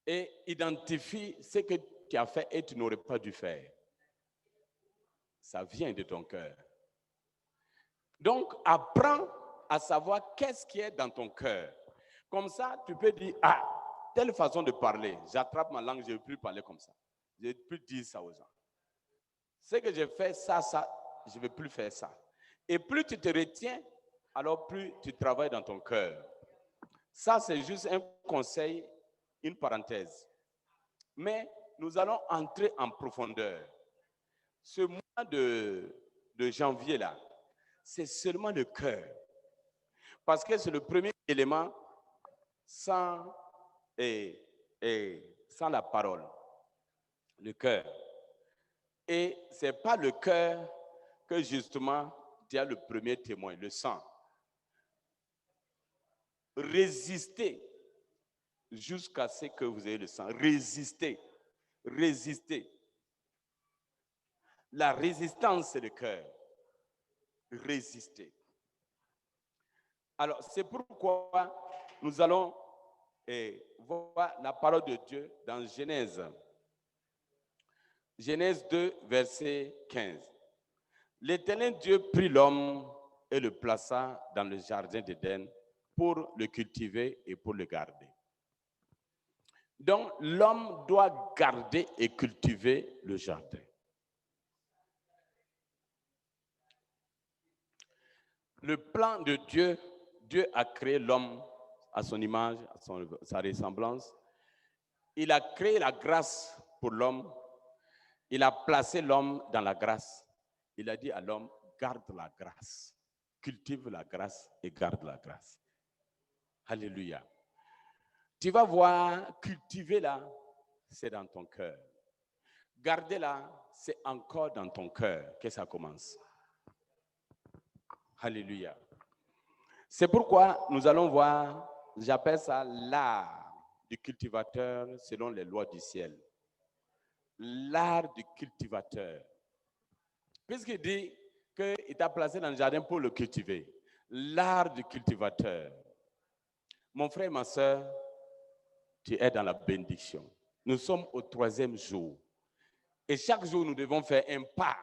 et identifie ce que tu as fait et tu n'aurais pas dû faire. Ça vient de ton cœur. Donc, apprends à savoir qu'est-ce qui est dans ton cœur. Comme ça, tu peux dire, ah, telle façon de parler, j'attrape ma langue, je ne veux plus parler comme ça. Je ne veux plus dire ça aux gens. Ce que j'ai fait, ça, je ne veux plus faire ça. Et plus tu te retiens, alors plus tu travailles dans ton cœur. Ça, c'est juste un conseil, une parenthèse. Mais nous allons entrer en profondeur. Ce mois de janvier-là, c'est seulement le cœur. Parce que c'est le premier élément sans la parole. Le cœur. Et ce n'est pas le cœur que justement tu as le premier témoin, le sang. Résistez jusqu'à ce que vous ayez le sang. Résistez. Résistez. La résistance, c'est le cœur. Résister. Alors, c'est pourquoi nous allons voir la parole de Dieu dans Genèse. Genèse 2, verset 15. L'Éternel Dieu prit l'homme et le plaça dans le jardin d'Éden pour le cultiver et pour le garder. Donc, l'homme doit garder et cultiver le jardin. Le plan de Dieu, Dieu a créé l'homme à son image, à sa ressemblance. Il a créé la grâce pour l'homme. Il a placé l'homme dans la grâce. Il a dit à l'homme, garde la grâce. Cultive la grâce et garde la grâce. Alléluia. Tu vas voir, cultiver là, c'est dans ton cœur. Garder là, c'est encore dans ton cœur que ça commence. Alléluia. C'est pourquoi nous allons voir, j'appelle ça l'art du cultivateur selon les lois du ciel. L'art du cultivateur. Puisqu'il dit qu'il t'a placé dans le jardin pour le cultiver. L'art du cultivateur. Mon frère et ma soeur, tu es dans la bénédiction. Nous sommes au 3e jour. Et chaque jour, nous devons faire un pas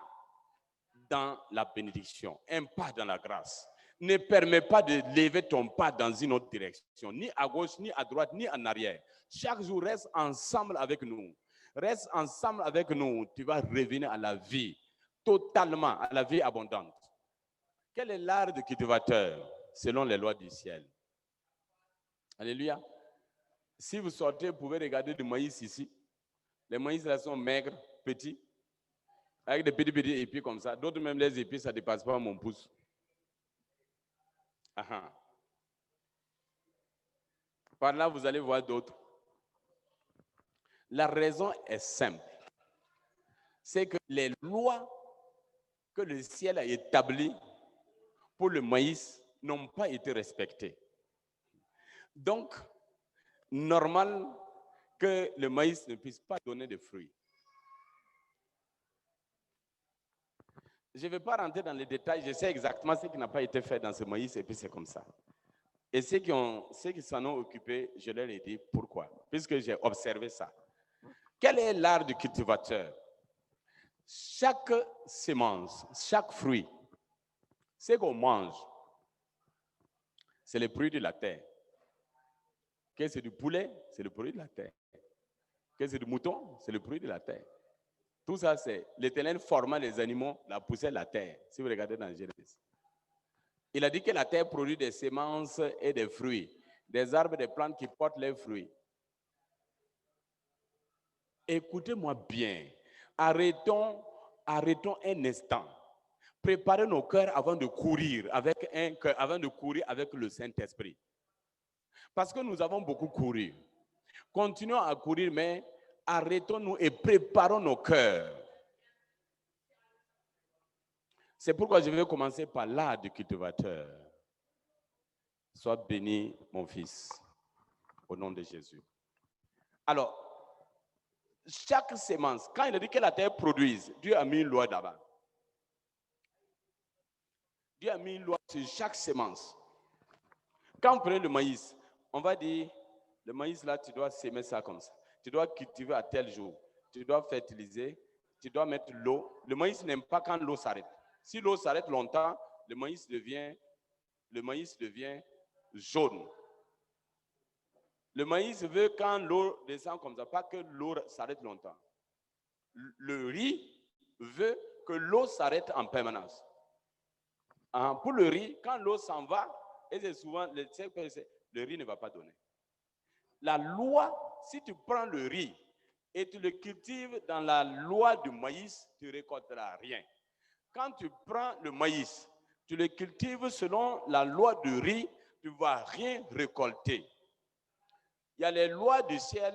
dans la bénédiction, un pas dans la grâce. Ne permets pas de lever ton pas dans une autre direction, ni à gauche, ni à droite, ni en arrière. Chaque jour, reste ensemble avec nous. Reste ensemble avec nous. Tu vas revenir à la vie, totalement, à la vie abondante. Quel est l'art du cultivateur selon les lois du ciel? Alléluia. Si vous sortez, vous pouvez regarder du maïs ici. Les maïs là sont maigres, petits, avec des petits épis comme ça. D'autres même, les épis, ça ne dépasse pas mon pouce. Aha. Par là, vous allez voir d'autres. La raison est simple. C'est que les lois que le ciel a établies pour le maïs n'ont pas été respectées. Donc, normal que le maïs ne puisse pas donner de fruits. Je ne vais pas rentrer dans les détails, je sais exactement ce qui n'a pas été fait dans ce maïs et puis c'est comme ça. Et ceux qui s'en ont occupés, je leur ai dit pourquoi, puisque j'ai observé ça. Quel est l'art du cultivateur? Chaque semence, chaque fruit, ce qu'on mange, c'est le produit de la terre. Que c'est du poulet, c'est le produit de la terre. Que c'est du mouton, c'est le produit de la terre. Tout ça, c'est l'Éternel formant les animaux, la poussée de la terre. Si vous regardez dans Genèse. Il a dit que la terre produit des semences et des fruits, des arbres, des plantes qui portent leurs fruits. Écoutez-moi bien. Arrêtons un instant. Préparez nos cœurs avant de courir avec un cœur, avant de courir avec le Saint-Esprit. Parce que nous avons beaucoup couru. Continuons à courir, mais arrêtons-nous et préparons nos cœurs. C'est pourquoi je vais commencer par l'art du cultivateur. Sois béni, mon fils, au nom de Jésus. Alors, chaque semence, quand il a dit que la terre produise, Dieu a mis une loi d'abord. Dieu a mis une loi sur chaque semence. Quand vous prenez le maïs, on va dire, le maïs là, tu dois s'aimer ça comme ça. Tu dois cultiver à tel jour. Tu dois fertiliser. Tu dois mettre l'eau. Le maïs n'aime pas quand l'eau s'arrête. Si l'eau s'arrête longtemps, le maïs devient jaune. Le maïs veut quand l'eau descend comme ça, pas que l'eau s'arrête longtemps. Le riz veut que l'eau s'arrête en permanence. Pour le riz, quand l'eau s'en va, et c'est souvent, le riz ne va pas donner. La loi, si tu prends le riz et tu le cultives dans la loi du maïs, tu ne récolteras rien. Quand tu prends le maïs, tu le cultives selon la loi du riz, tu ne vas rien récolter. Il y a les lois du ciel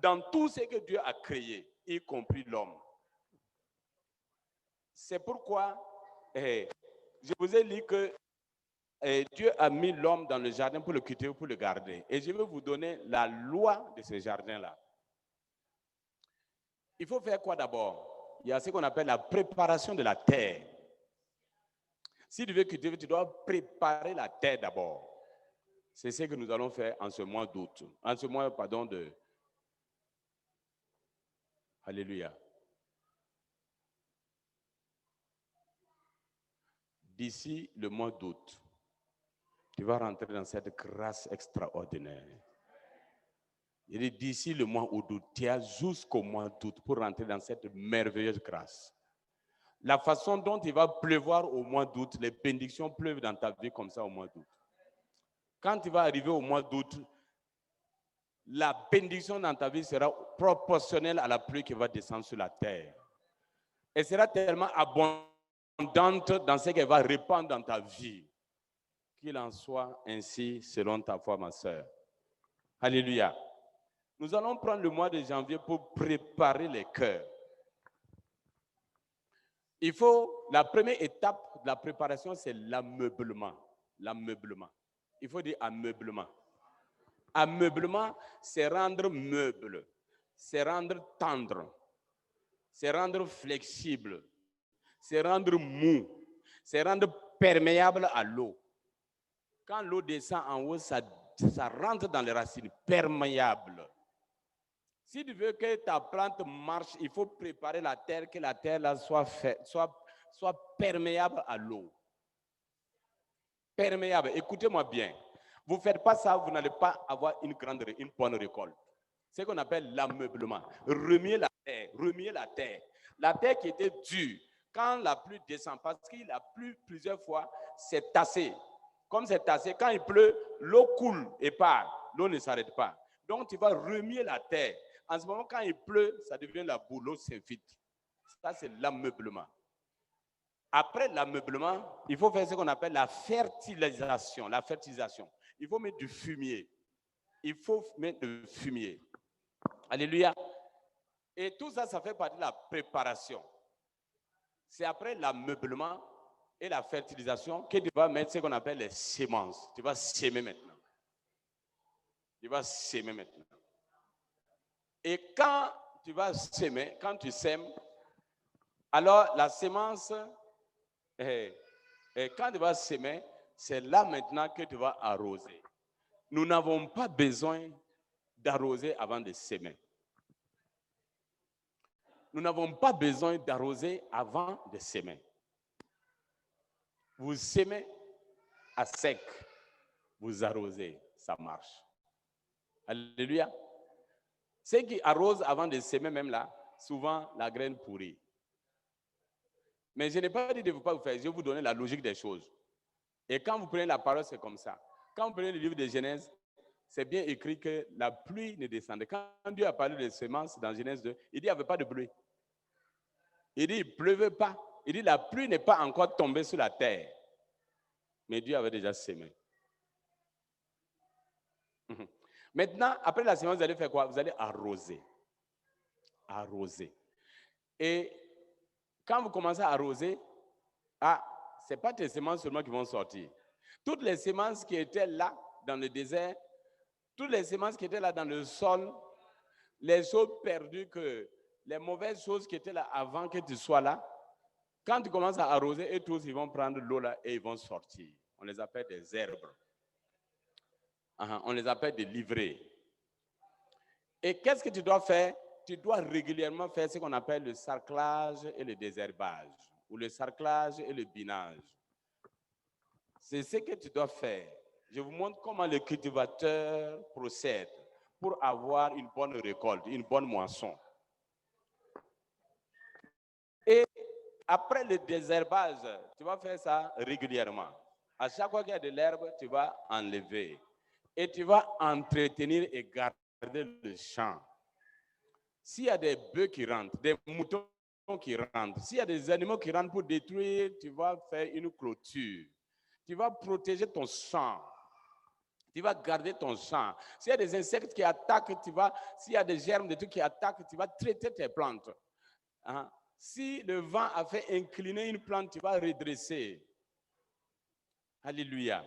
dans tout ce que Dieu a créé, y compris l'homme. C'est pourquoi je vous ai dit que Dieu a mis l'homme dans le jardin pour le cultiver, pour le garder. Et je vais vous donner la loi de ce jardin-là. Il faut faire quoi d'abord? Il y a ce qu'on appelle la préparation de la terre. Si tu veux cultiver, tu dois préparer la terre d'abord. C'est ce que nous allons faire en ce mois d'août. En ce mois, de... Alléluia. D'ici le mois d'août, tu vas rentrer dans cette grâce extraordinaire. Il dit d'ici le mois d'août, tu as jusqu'au mois d'août pour rentrer dans cette merveilleuse grâce. La façon dont il va pleuvoir au mois d'août, les bénédictions pleuvent dans ta vie comme ça au mois d'août. Quand tu vas arriver au mois d'août, la bénédiction dans ta vie sera proportionnelle à la pluie qui va descendre sur la terre. Elle sera tellement abondante dans ce qu'elle va répandre dans ta vie. Qu'il en soit ainsi selon ta foi, ma sœur. Alléluia. Nous allons prendre le mois de janvier pour préparer les cœurs. La première étape de la préparation, c'est l'ameublement. L'ameublement. Il faut dire ameublement. Ameublement, c'est rendre meuble, c'est rendre tendre, c'est rendre flexible, c'est rendre mou, c'est rendre perméable à l'eau. Quand l'eau descend en haut, ça rentre dans les racines, perméable. Si tu veux que ta plante marche, il faut préparer la terre, que la terre là soit perméable à l'eau. Perméable, écoutez-moi bien. Vous ne faites pas ça, vous n'allez pas avoir une bonne récolte. C'est ce qu'on appelle l'ameublement. Remuer la terre, remuer la terre. La terre qui était dure, quand la pluie descend, parce qu'il a plu plusieurs fois, c'est tassé. Comme c'est tassé, quand il pleut, l'eau coule et part. L'eau ne s'arrête pas. Donc, tu vas remuer la terre. En ce moment, quand il pleut, ça devient la boue, l'eau s'infiltre. Ça, c'est l'ameublement. Après l'ameublement, il faut faire ce qu'on appelle la fertilisation. La fertilisation. Il faut mettre du fumier. Il faut mettre du fumier. Alléluia. Et tout ça, ça fait partie de la préparation. C'est après l'ameublement et la fertilisation que tu vas mettre ce qu'on appelle les semences. Tu vas s'aimer maintenant. Tu vas s'aimer maintenant. Et quand tu vas s'aimer, quand tu sèmes, alors la semence, quand tu vas s'aimer, c'est là maintenant que tu vas arroser. Nous n'avons pas besoin d'arroser avant de s'aimer. Nous n'avons pas besoin d'arroser avant de s'aimer. Vous s'aimez à sec, vous arrosez, ça marche. Alléluia. Ceux qui arrosent avant de s'aimer même là, souvent la graine pourrit. Mais je n'ai pas dit de ne pas vous faire, je vais vous donner la logique des choses. Et quand vous prenez la parole, c'est comme ça. Quand vous prenez le livre de Genèse, c'est bien écrit que la pluie ne descendait. Quand Dieu a parlé des semences dans Genèse 2, il dit qu'il n'y avait pas de pluie. Il dit qu'il ne pleuvait pas. Il dit la pluie n'est pas encore tombée sur la terre. Mais Dieu avait déjà semé. Maintenant, après la semence, vous allez faire quoi? Vous allez arroser. Arroser. Et quand vous commencez à arroser, ce n'est pas tes semences seulement qui vont sortir. Toutes les semences qui étaient là dans le désert, toutes les semences qui étaient là dans le sol, les choses perdues, les mauvaises choses qui étaient là avant que tu sois là, quand tu commences à arroser, eux tous, ils vont prendre l'eau là et ils vont sortir. On les appelle des herbes. On les appelle des livrées. Et qu'est-ce que tu dois faire? Tu dois régulièrement faire ce qu'on appelle le sarclage et le désherbage, ou le sarclage et le binage. C'est ce que tu dois faire. Je vous montre comment le cultivateur procède pour avoir une bonne récolte, une bonne moisson. Et après le désherbage, tu vas faire ça régulièrement. À chaque fois qu'il y a de l'herbe, tu vas enlever. Et tu vas entretenir et garder le champ. S'il y a des bœufs qui rentrent, des moutons qui rentrent, s'il y a des animaux qui rentrent pour détruire, tu vas faire une clôture. Tu vas protéger ton champ. Tu vas garder ton champ. S'il y a des insectes qui attaquent, s'il y a des germes, des trucs qui attaquent, tu vas traiter tes plantes. Si le vent a fait incliner une plante, tu vas redresser. Alléluia.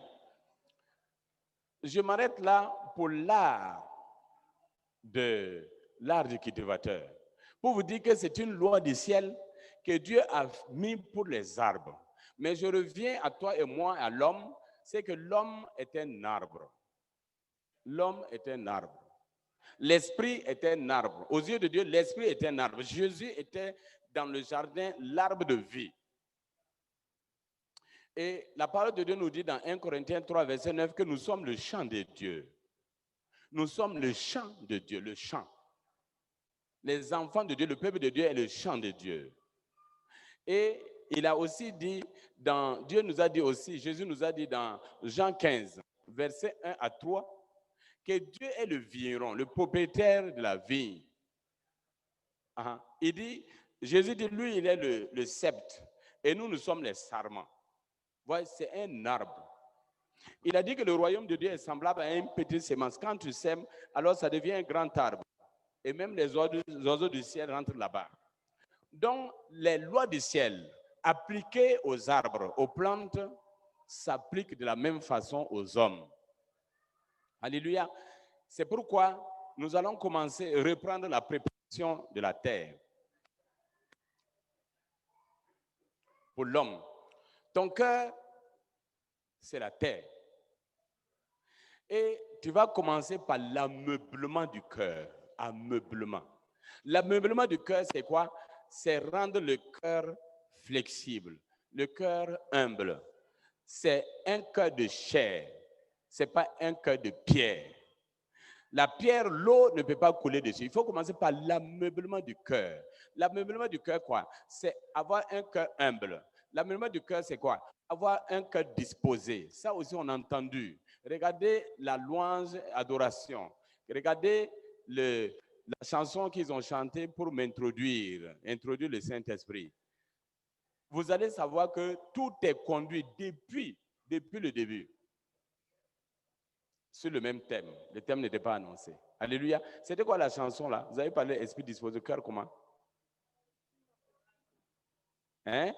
Je m'arrête là pour l'art du cultivateur. Pour vous dire que c'est une loi du ciel que Dieu a mis pour les arbres. Mais je reviens à toi et moi, à l'homme, c'est que l'homme est un arbre. L'homme est un arbre. L'esprit est un arbre. Aux yeux de Dieu, l'esprit est un arbre. Jésus était dans le jardin, l'arbre de vie. Et la parole de Dieu nous dit dans 1 Corinthiens 3, verset 9, que nous sommes le champ de Dieu. Nous sommes le champ de Dieu, le champ. Les enfants de Dieu, le peuple de Dieu est le champ de Dieu. Et il a aussi dit, Dieu nous a dit aussi, Jésus nous a dit dans Jean 15, verset 1 à 3, que Dieu est le vigneron, le propriétaire de la vigne. Il dit, Jésus dit, lui, il est le sceptre, et nous sommes les sarments. Voilà, c'est un arbre. Il a dit que le royaume de Dieu est semblable à une petite semence. Quand tu sèmes, alors ça devient un grand arbre. Et même les oiseaux du ciel rentrent là-bas. Donc, les lois du ciel appliquées aux arbres, aux plantes, s'appliquent de la même façon aux hommes. Alléluia. C'est pourquoi nous allons commencer à reprendre la préparation de la terre. Pour l'homme, ton cœur, c'est la terre. Et tu vas commencer par l'ameublement du cœur. Ameublement. L'ameublement du cœur, c'est quoi? C'est rendre le cœur flexible, le cœur humble. C'est un cœur de chair, ce n'est pas un cœur de pierre. La pierre, l'eau ne peut pas couler dessus. Il faut commencer par l'ameublement du cœur. L'ameublement du cœur, quoi? C'est avoir un cœur humble. L'ameublement du cœur, c'est quoi? Avoir un cœur disposé. Ça aussi, on a entendu. Regardez la louange adoration. Regardez la chanson qu'ils ont chantée pour introduire le Saint-Esprit. Vous allez savoir que tout est conduit depuis le début sur le même thème. Le thème n'était pas annoncé. Alléluia. C'était quoi la chanson là? Vous avez parlé esprit disposé, cœur comment? Hein?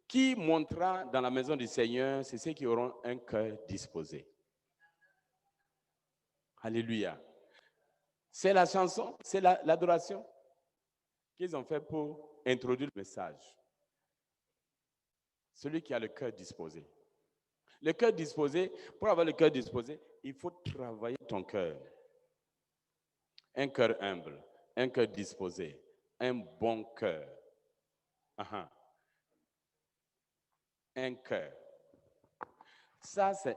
Qui montera dans la maison du Seigneur, c'est ceux qui auront un cœur disposé. Alléluia. C'est la chanson, c'est l'adoration qu'ils ont fait pour introduire le message. Celui qui a le cœur disposé. Le cœur disposé, pour avoir le cœur disposé, il faut travailler ton cœur. Un cœur humble, un cœur disposé, un bon cœur. Un cœur. Ça, c'est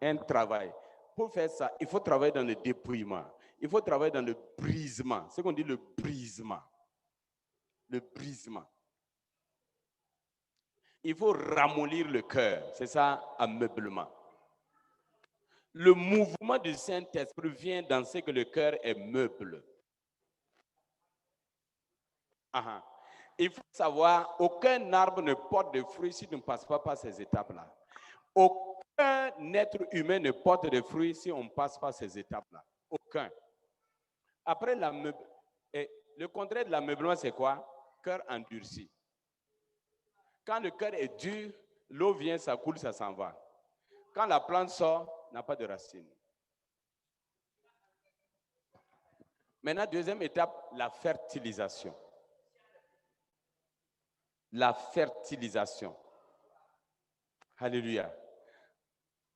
un travail. Pour faire ça, il faut travailler dans le dépouillement. Il faut travailler dans le brisement. C'est ce qu'on dit le brisement. Le brisement. Il faut ramollir le cœur. C'est ça, ameublement. Le mouvement du Saint-Esprit vient dans ce que le cœur est meuble. Il faut savoir, aucun arbre ne porte de fruits si tu ne passes pas par ces étapes-là. Aucun être humain ne porte de fruits si on ne passe pas ces étapes-là. Aucun. Après, le contraire de l'ameublement, c'est quoi? Cœur endurci. Quand le cœur est dur, l'eau vient, ça coule, ça s'en va. Quand la plante sort, n'a pas de racines. Maintenant, deuxième étape, la fertilisation. La fertilisation. Alléluia.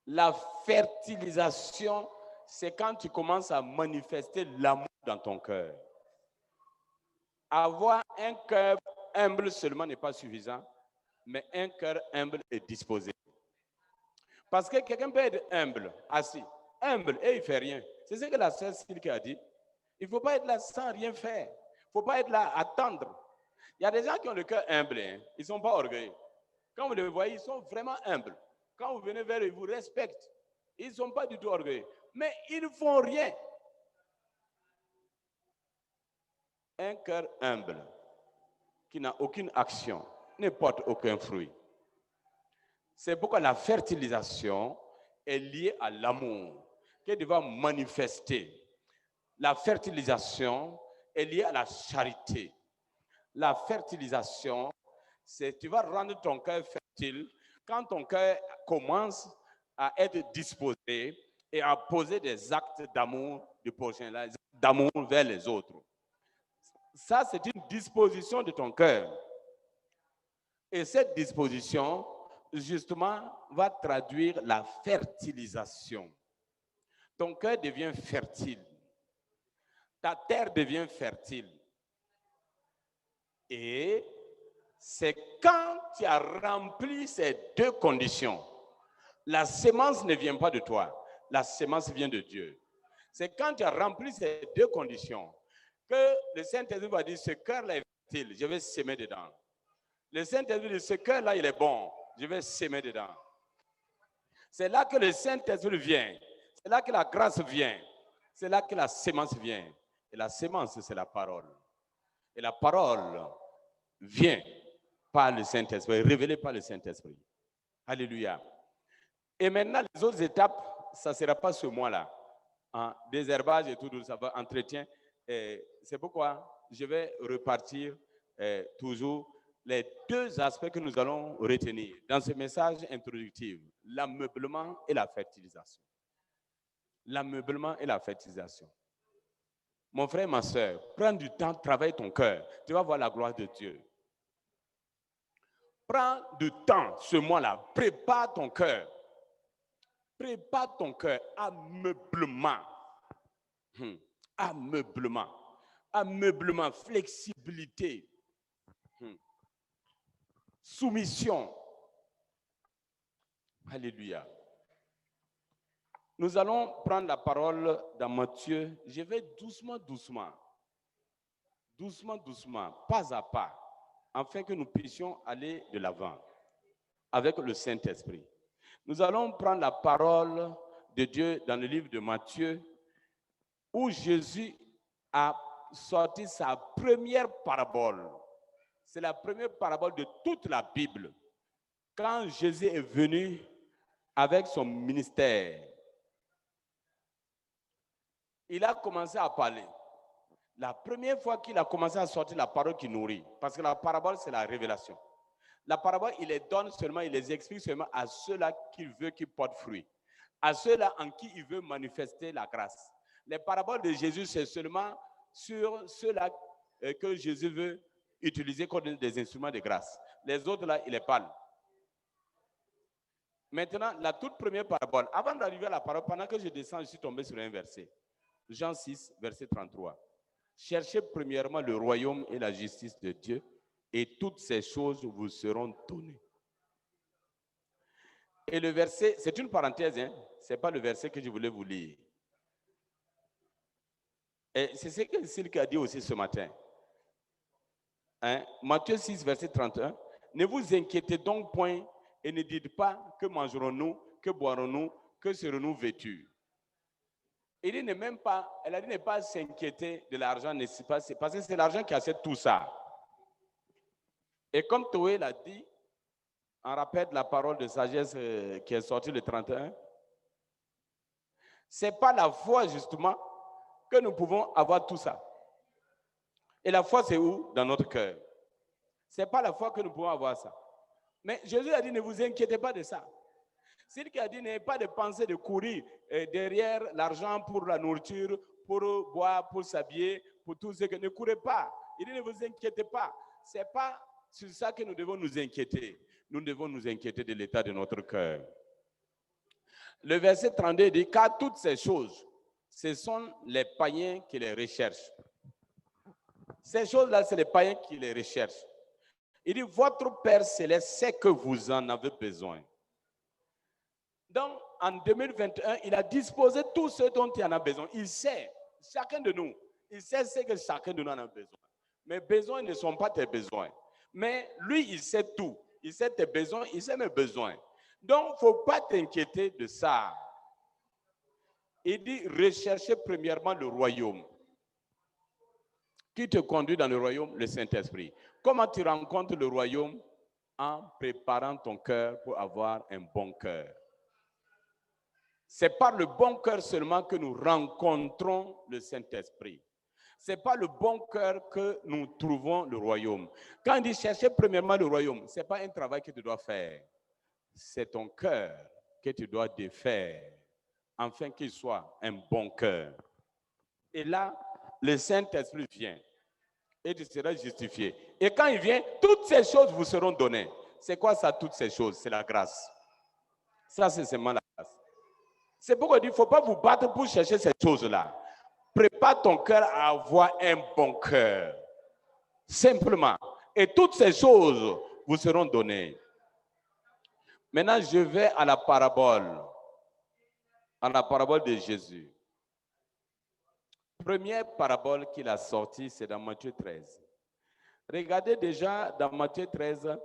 La fertilisation, c'est quand tu commences à manifester l'amour dans ton cœur. Avoir un cœur humble seulement n'est pas suffisant, mais un cœur humble est disposé. Parce que quelqu'un peut être humble, assis, humble et il ne fait rien. C'est ce que la sœur Sylvie a dit. Il ne faut pas être là sans rien faire. Il ne faut pas être là à attendre. Il y a des gens qui ont le cœur humble, hein. Ils ne sont pas orgueilleux. Quand vous les voyez, ils sont vraiment humbles. Quand vous venez vers eux, ils vous respectent. Ils ne sont pas du tout orgueilleux. Mais ils ne font rien. Un cœur humble, qui n'a aucune action, ne porte aucun fruit. C'est pourquoi la fertilisation est liée à l'amour, qui doit manifester. La fertilisation est liée à la charité. La fertilisation, c'est tu vas rendre ton cœur fertile quand ton cœur commence à être disposé et à poser des actes d'amour du prochain, d'amour vers les autres. Ça, c'est une disposition de ton cœur. Et cette disposition, justement, va traduire la fertilisation. Ton cœur devient fertile. Ta terre devient fertile. Et c'est quand tu as rempli ces deux conditions, la semence ne vient pas de toi, la semence vient de Dieu. C'est quand tu as rempli ces deux conditions que le Saint-Esprit va dire, ce cœur-là est fertile, je vais semer dedans. Le Saint-Esprit dit, ce cœur-là, il est bon, je vais semer dedans. C'est là que le Saint-Esprit vient, c'est là que la grâce vient, c'est là que la semence vient. Et la semence, c'est la parole. Et la parole vient par le Saint-Esprit, révélée par le Saint-Esprit. Alléluia. Et maintenant, les autres étapes, ça ne sera pas ce mois-là. Hein, désherbage et tout, ça va, entretien. C'est pourquoi je vais repartir toujours les deux aspects que nous allons retenir dans ce message introductif, l'ameublement et la fertilisation. L'ameublement et la fertilisation. Mon frère, ma soeur, prends du temps, travaille ton cœur. Tu vas voir la gloire de Dieu. Prends du temps ce mois-là, prépare ton cœur. Prépare ton cœur, ameublement. Ameublement. Ameublement, flexibilité. Soumission. Alléluia. Nous allons prendre la parole dans Matthieu. Je vais doucement, doucement. Doucement, doucement, pas à pas, afin que nous puissions aller de l'avant avec le Saint-Esprit. Nous allons prendre la parole de Dieu dans le livre de Matthieu, où Jésus a sorti sa première parabole. C'est la première parabole de toute la Bible. Quand Jésus est venu avec son ministère, il a commencé à parler. La première fois qu'il a commencé à sortir la parole qui nourrit, parce que la parabole, c'est la révélation. La parabole, il les donne seulement, il les explique seulement à ceux-là qu'il veut qu'ils portent fruit, à ceux-là en qui il veut manifester la grâce. Les paraboles de Jésus, c'est seulement sur ceux-là que Jésus veut utiliser comme des instruments de grâce. Les autres, là, il les parle. Maintenant, la toute première parabole, avant d'arriver à la parole, pendant que je descends, je suis tombé sur un verset. Jean 6, verset 33. Cherchez premièrement le royaume et la justice de Dieu, et toutes ces choses vous seront données. Et le verset, c'est une parenthèse, hein? Ce n'est pas le verset que je voulais vous lire. Et c'est ce que Sylvie a dit aussi ce matin. Hein? Matthieu 6, verset 31. Ne vous inquiétez donc point et ne dites pas que mangerons-nous, que boirons-nous, que serons-nous vêtus. Il dit même pas, elle a dit ne pas s'inquiéter de l'argent, parce que c'est l'argent qui achète tout ça. Et comme Toé l'a dit, on rappelle la parole de sagesse qui est sortie le 31, ce n'est pas la foi justement que nous pouvons avoir tout ça. Et la foi c'est où? Dans notre cœur. Ce n'est pas la foi que nous pouvons avoir ça. Mais Jésus a dit ne vous inquiétez pas de ça. C'est qui a dit n'ayez pas de pensée de courir derrière l'argent pour la nourriture, pour boire, pour s'habiller, pour tout ce que ne courez pas. Il dit ne vous inquiétez pas. C'est pas C'est ça que nous devons nous inquiéter. Nous devons nous inquiéter de l'état de notre cœur. Le verset 32 dit, car toutes ces choses, ce sont les païens qui les recherchent. Ces choses-là, c'est les païens qui les recherchent. Il dit, votre Père Céleste sait que vous en avez besoin. Donc, en 2021, il a disposé tout ce dont il en a besoin. Il sait, chacun de nous, il sait ce que chacun de nous en a besoin. Mes besoins ne sont pas tes besoins. Mais lui, il sait tout. Il sait tes besoins, il sait mes besoins. Donc, il ne faut pas t'inquiéter de ça. Il dit, recherchez premièrement le royaume. Qui te conduit dans le royaume? Le Saint-Esprit. Comment tu rencontres le royaume? En préparant ton cœur pour avoir un bon cœur. C'est par le bon cœur seulement que nous rencontrons le Saint-Esprit. Ce n'est pas le bon cœur que nous trouvons le royaume. Quand il dit chercher premièrement le royaume, ce n'est pas un travail que tu dois faire. C'est ton cœur que tu dois défaire, afin qu'il soit un bon cœur. Et là, le Saint-Esprit vient et tu seras justifié. Et quand il vient, toutes ces choses vous seront données. C'est quoi ça, toutes ces choses? C'est la grâce. Ça, c'est seulement la grâce. C'est pourquoi il dit, il ne faut pas vous battre pour chercher ces choses-là. Prépare ton cœur à avoir un bon cœur. Simplement. Et toutes ces choses vous seront données. Maintenant, je vais à la parabole. À la parabole de Jésus. Première parabole qu'il a sortie, c'est dans Matthieu 13. Regardez déjà dans Matthieu 13,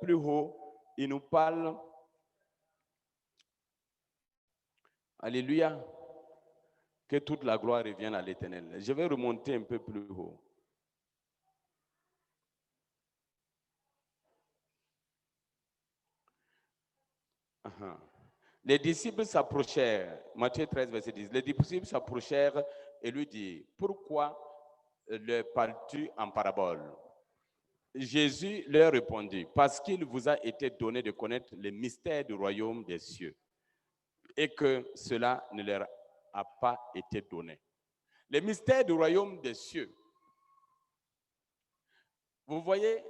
plus haut, il nous parle. Alléluia. Que toute la gloire revienne à l'Éternel. Je vais remonter un peu plus haut. Les disciples s'approchèrent, Matthieu 13, verset 10, les disciples s'approchèrent et lui dirent, pourquoi le parles-tu en parabole? Jésus leur répondit, parce qu'il vous a été donné de connaître les mystères du royaume des cieux et que cela ne leur a pas été donné. Les mystères du royaume des cieux. Vous voyez,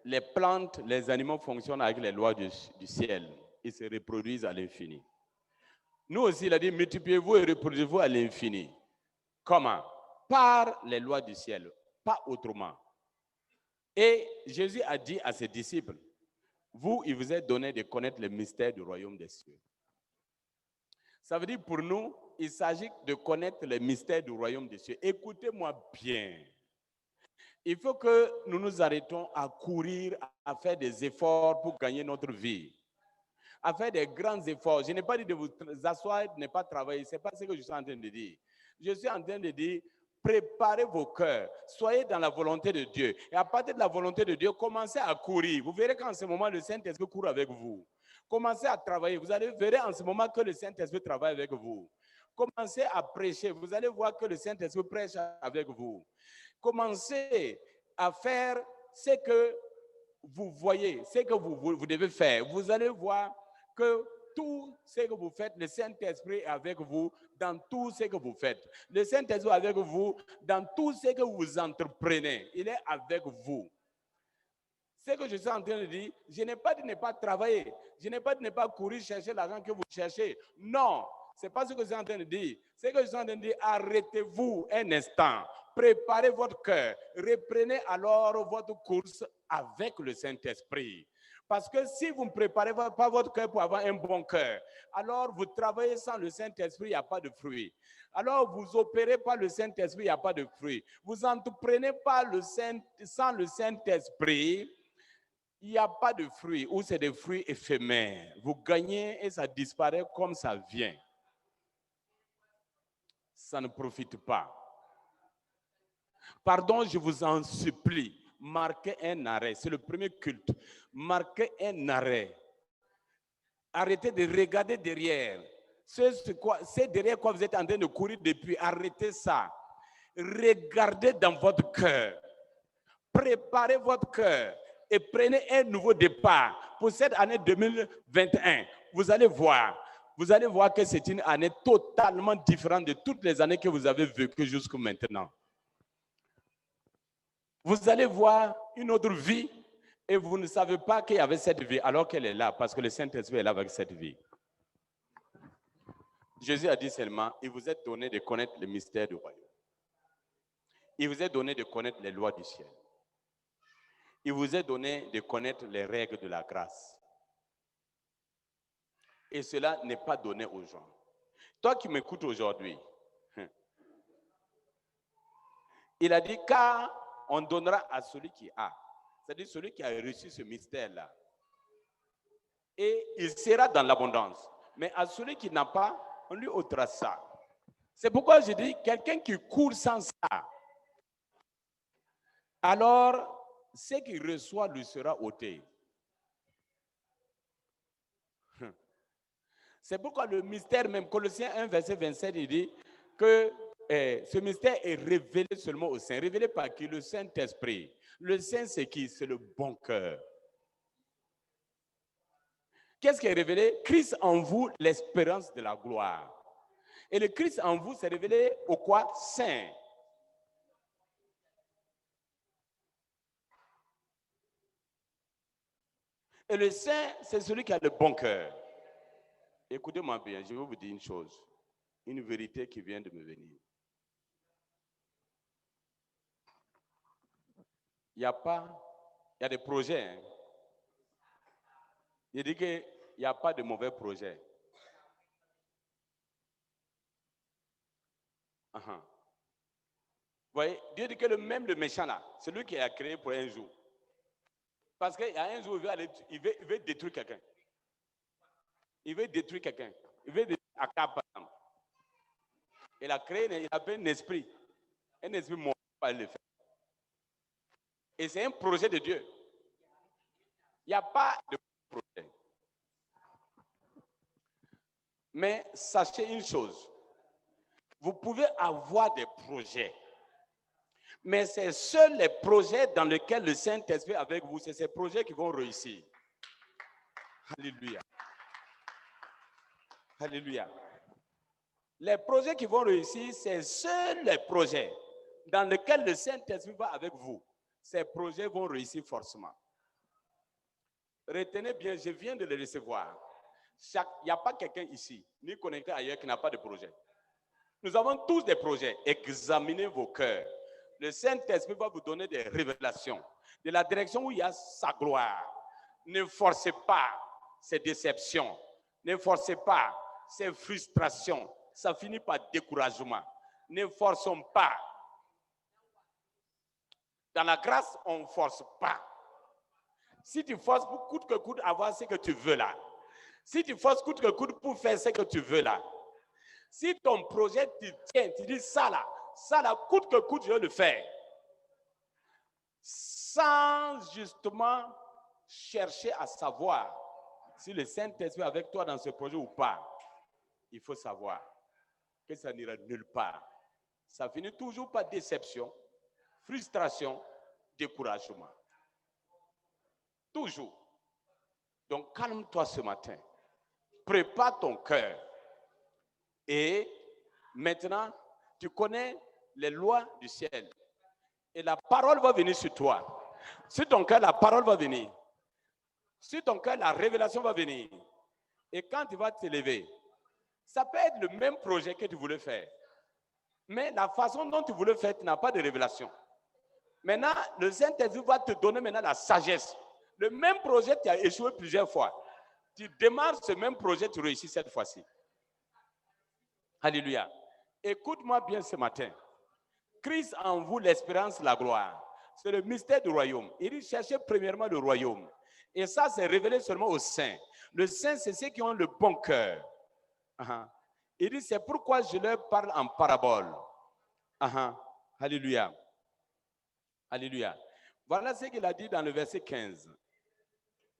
les plantes, les animaux fonctionnent avec les lois du ciel. Ils se reproduisent à l'infini. Nous aussi, il a dit, multipliez-vous et reproduisez-vous à l'infini. Comment? Par les lois du ciel, pas autrement. Et Jésus a dit à ses disciples, vous, il vous est donné de connaître les mystères du royaume des cieux. Ça veut dire pour nous, il s'agit de connaître les mystères du royaume des cieux. Écoutez-moi bien. Il faut que nous nous arrêtons à courir, à faire des efforts pour gagner notre vie. À faire des grands efforts. Je n'ai pas dit de vous asseoir, de ne pas travailler. Ce n'est pas ce que je suis en train de dire. Je suis en train de dire, préparez vos cœurs. Soyez dans la volonté de Dieu. Et à partir de la volonté de Dieu, commencez à courir. Vous verrez qu'en ce moment, le Saint-Esprit court avec vous. Commencez à travailler. Vous verrez en ce moment que le Saint-Esprit travaille avec vous. Commencez à prêcher. Vous allez voir que le Saint-Esprit prêche avec vous. Commencez à faire ce que vous voyez, ce que vous devez faire. Vous allez voir que tout ce que vous faites, le Saint-Esprit est avec vous dans tout ce que vous faites. Le Saint-Esprit est avec vous dans tout ce que vous entreprenez. Il est avec vous. Ce que je suis en train de dire, je n'ai pas dit de ne pas travailler. Je n'ai pas dit de ne pas courir chercher l'argent que vous cherchez. Non, ce n'est pas ce que je suis en train de dire. Ce que je suis en train de dire, arrêtez-vous un instant. Préparez votre cœur. Reprenez alors votre course avec le Saint-Esprit. Parce que si vous ne préparez pas votre cœur pour avoir un bon cœur, alors vous travaillez sans le Saint-Esprit, il n'y a pas de fruit. Alors vous opérez par le Saint-Esprit, il n'y a pas de fruit. Vous entreprenez sans le Saint-Esprit, il n'y a pas de fruits, ou c'est des fruits éphémères. Vous gagnez et ça disparaît comme ça vient. Ça ne profite pas. Pardon, je vous en supplie, marquez un arrêt. C'est le premier culte. Marquez un arrêt. Arrêtez de regarder derrière. C'est derrière quoi vous êtes en train de courir depuis. Arrêtez ça. Regardez dans votre cœur. Préparez votre cœur. Et prenez un nouveau départ pour cette année 2021. Vous allez voir que c'est une année totalement différente de toutes les années que vous avez vécues jusqu'à maintenant. Vous allez voir une autre vie, Et vous ne savez pas qu'il y avait cette vie alors qu'elle est là, parce que le Saint-Esprit est là avec cette vie. Jésus a dit seulement, il vous est donné de connaître le mystère du royaume. Il vous est donné de connaître les lois du ciel. Il vous est donné de connaître les règles de la grâce. Et cela n'est pas donné aux gens. Toi qui m'écoutes aujourd'hui, il a dit, car on donnera à celui qui a, c'est-à-dire celui qui a reçu ce mystère-là. Et il sera dans l'abondance. Mais à celui qui n'a pas, on lui ôtera ça. C'est pourquoi je dis, quelqu'un qui court sans ça, alors ce qu'il reçoit lui sera ôté. C'est pourquoi le mystère, même Colossiens 1, verset 27, il dit que ce mystère est révélé seulement au Saint. Révélé par qui? Le Saint-Esprit. Le Saint, c'est qui? C'est le bon cœur. Qu'est-ce qui est révélé? Christ en vous, l'espérance de la gloire. Et le Christ en vous, c'est révélé au quoi? Saint. Et le Saint, c'est celui qui a le bon cœur. Écoutez-moi bien, je vais vous dire une chose, une vérité qui vient de me venir. Il y a des projets. Hein. Il dit qu'il n'y a pas de mauvais projets. Vous voyez, Dieu dit que même le méchant là, c'est lui qui a créé pour un jour. Parce qu'il y a un jour, il veut détruire quelqu'un. Il veut détruire quelqu'un. Il veut détruire Akab, par exemple. Il a créé, il a fait un esprit mort pour le faire. Et c'est un projet de Dieu. Il n'y a pas de projet. Mais sachez une chose, vous pouvez avoir des projets, mais c'est seuls les projets dans lesquels le Saint-Esprit est avec vous, c'est ces projets qui vont réussir. Alléluia. Alléluia. Les projets qui vont réussir, c'est seuls les projets dans lesquels le Saint-Esprit va avec vous. Ces projets vont réussir forcément. Retenez bien, je viens de les recevoir. Il n'y a pas quelqu'un ici, ni connecté ailleurs, qui n'a pas de projet. Nous avons tous des projets. Examinez vos cœurs. Le Saint-Esprit va vous donner des révélations de la direction où il y a sa gloire. Ne forcez pas ces déceptions. Ne forcez pas ces frustrations. Ça finit par découragement. Ne forçons pas. Dans la grâce, on ne force pas. Si tu forces pour coûte que coûte avoir ce que tu veux là, si tu forces coûte que coûte pour faire ce que tu veux là, si ton projet te tient, tu dis ça là, coûte que coûte, je vais le faire. Sans justement chercher à savoir si le Saint-Esprit est avec toi dans ce projet ou pas. Il faut savoir que ça n'ira nulle part. Ça finit toujours par déception, frustration, découragement. Toujours. Donc calme-toi ce matin. Prépare ton cœur. Et maintenant, tu connais les lois du ciel. Et la parole va venir sur toi. Sur ton cœur, la parole va venir. Sur ton cœur, la révélation va venir. Et quand tu vas te lever, ça peut être le même projet que tu voulais faire. Mais la façon dont tu voulais faire, tu n'as pas de révélation. Maintenant, le Saint-Esprit va te donner maintenant la sagesse. Le même projet, tu as échoué plusieurs fois. Tu démarres ce même projet, tu réussis cette fois-ci. Alléluia. Écoute-moi bien ce matin. Christ en vous, l'espérance, la gloire. C'est le mystère du royaume. Il dit chercher premièrement le royaume. Et ça, c'est révélé seulement aux saints. Le saint, c'est ceux qui ont le bon cœur. Il dit, c'est pourquoi je leur parle en parabole. Alléluia. Alléluia. Voilà ce qu'il a dit dans le verset 15.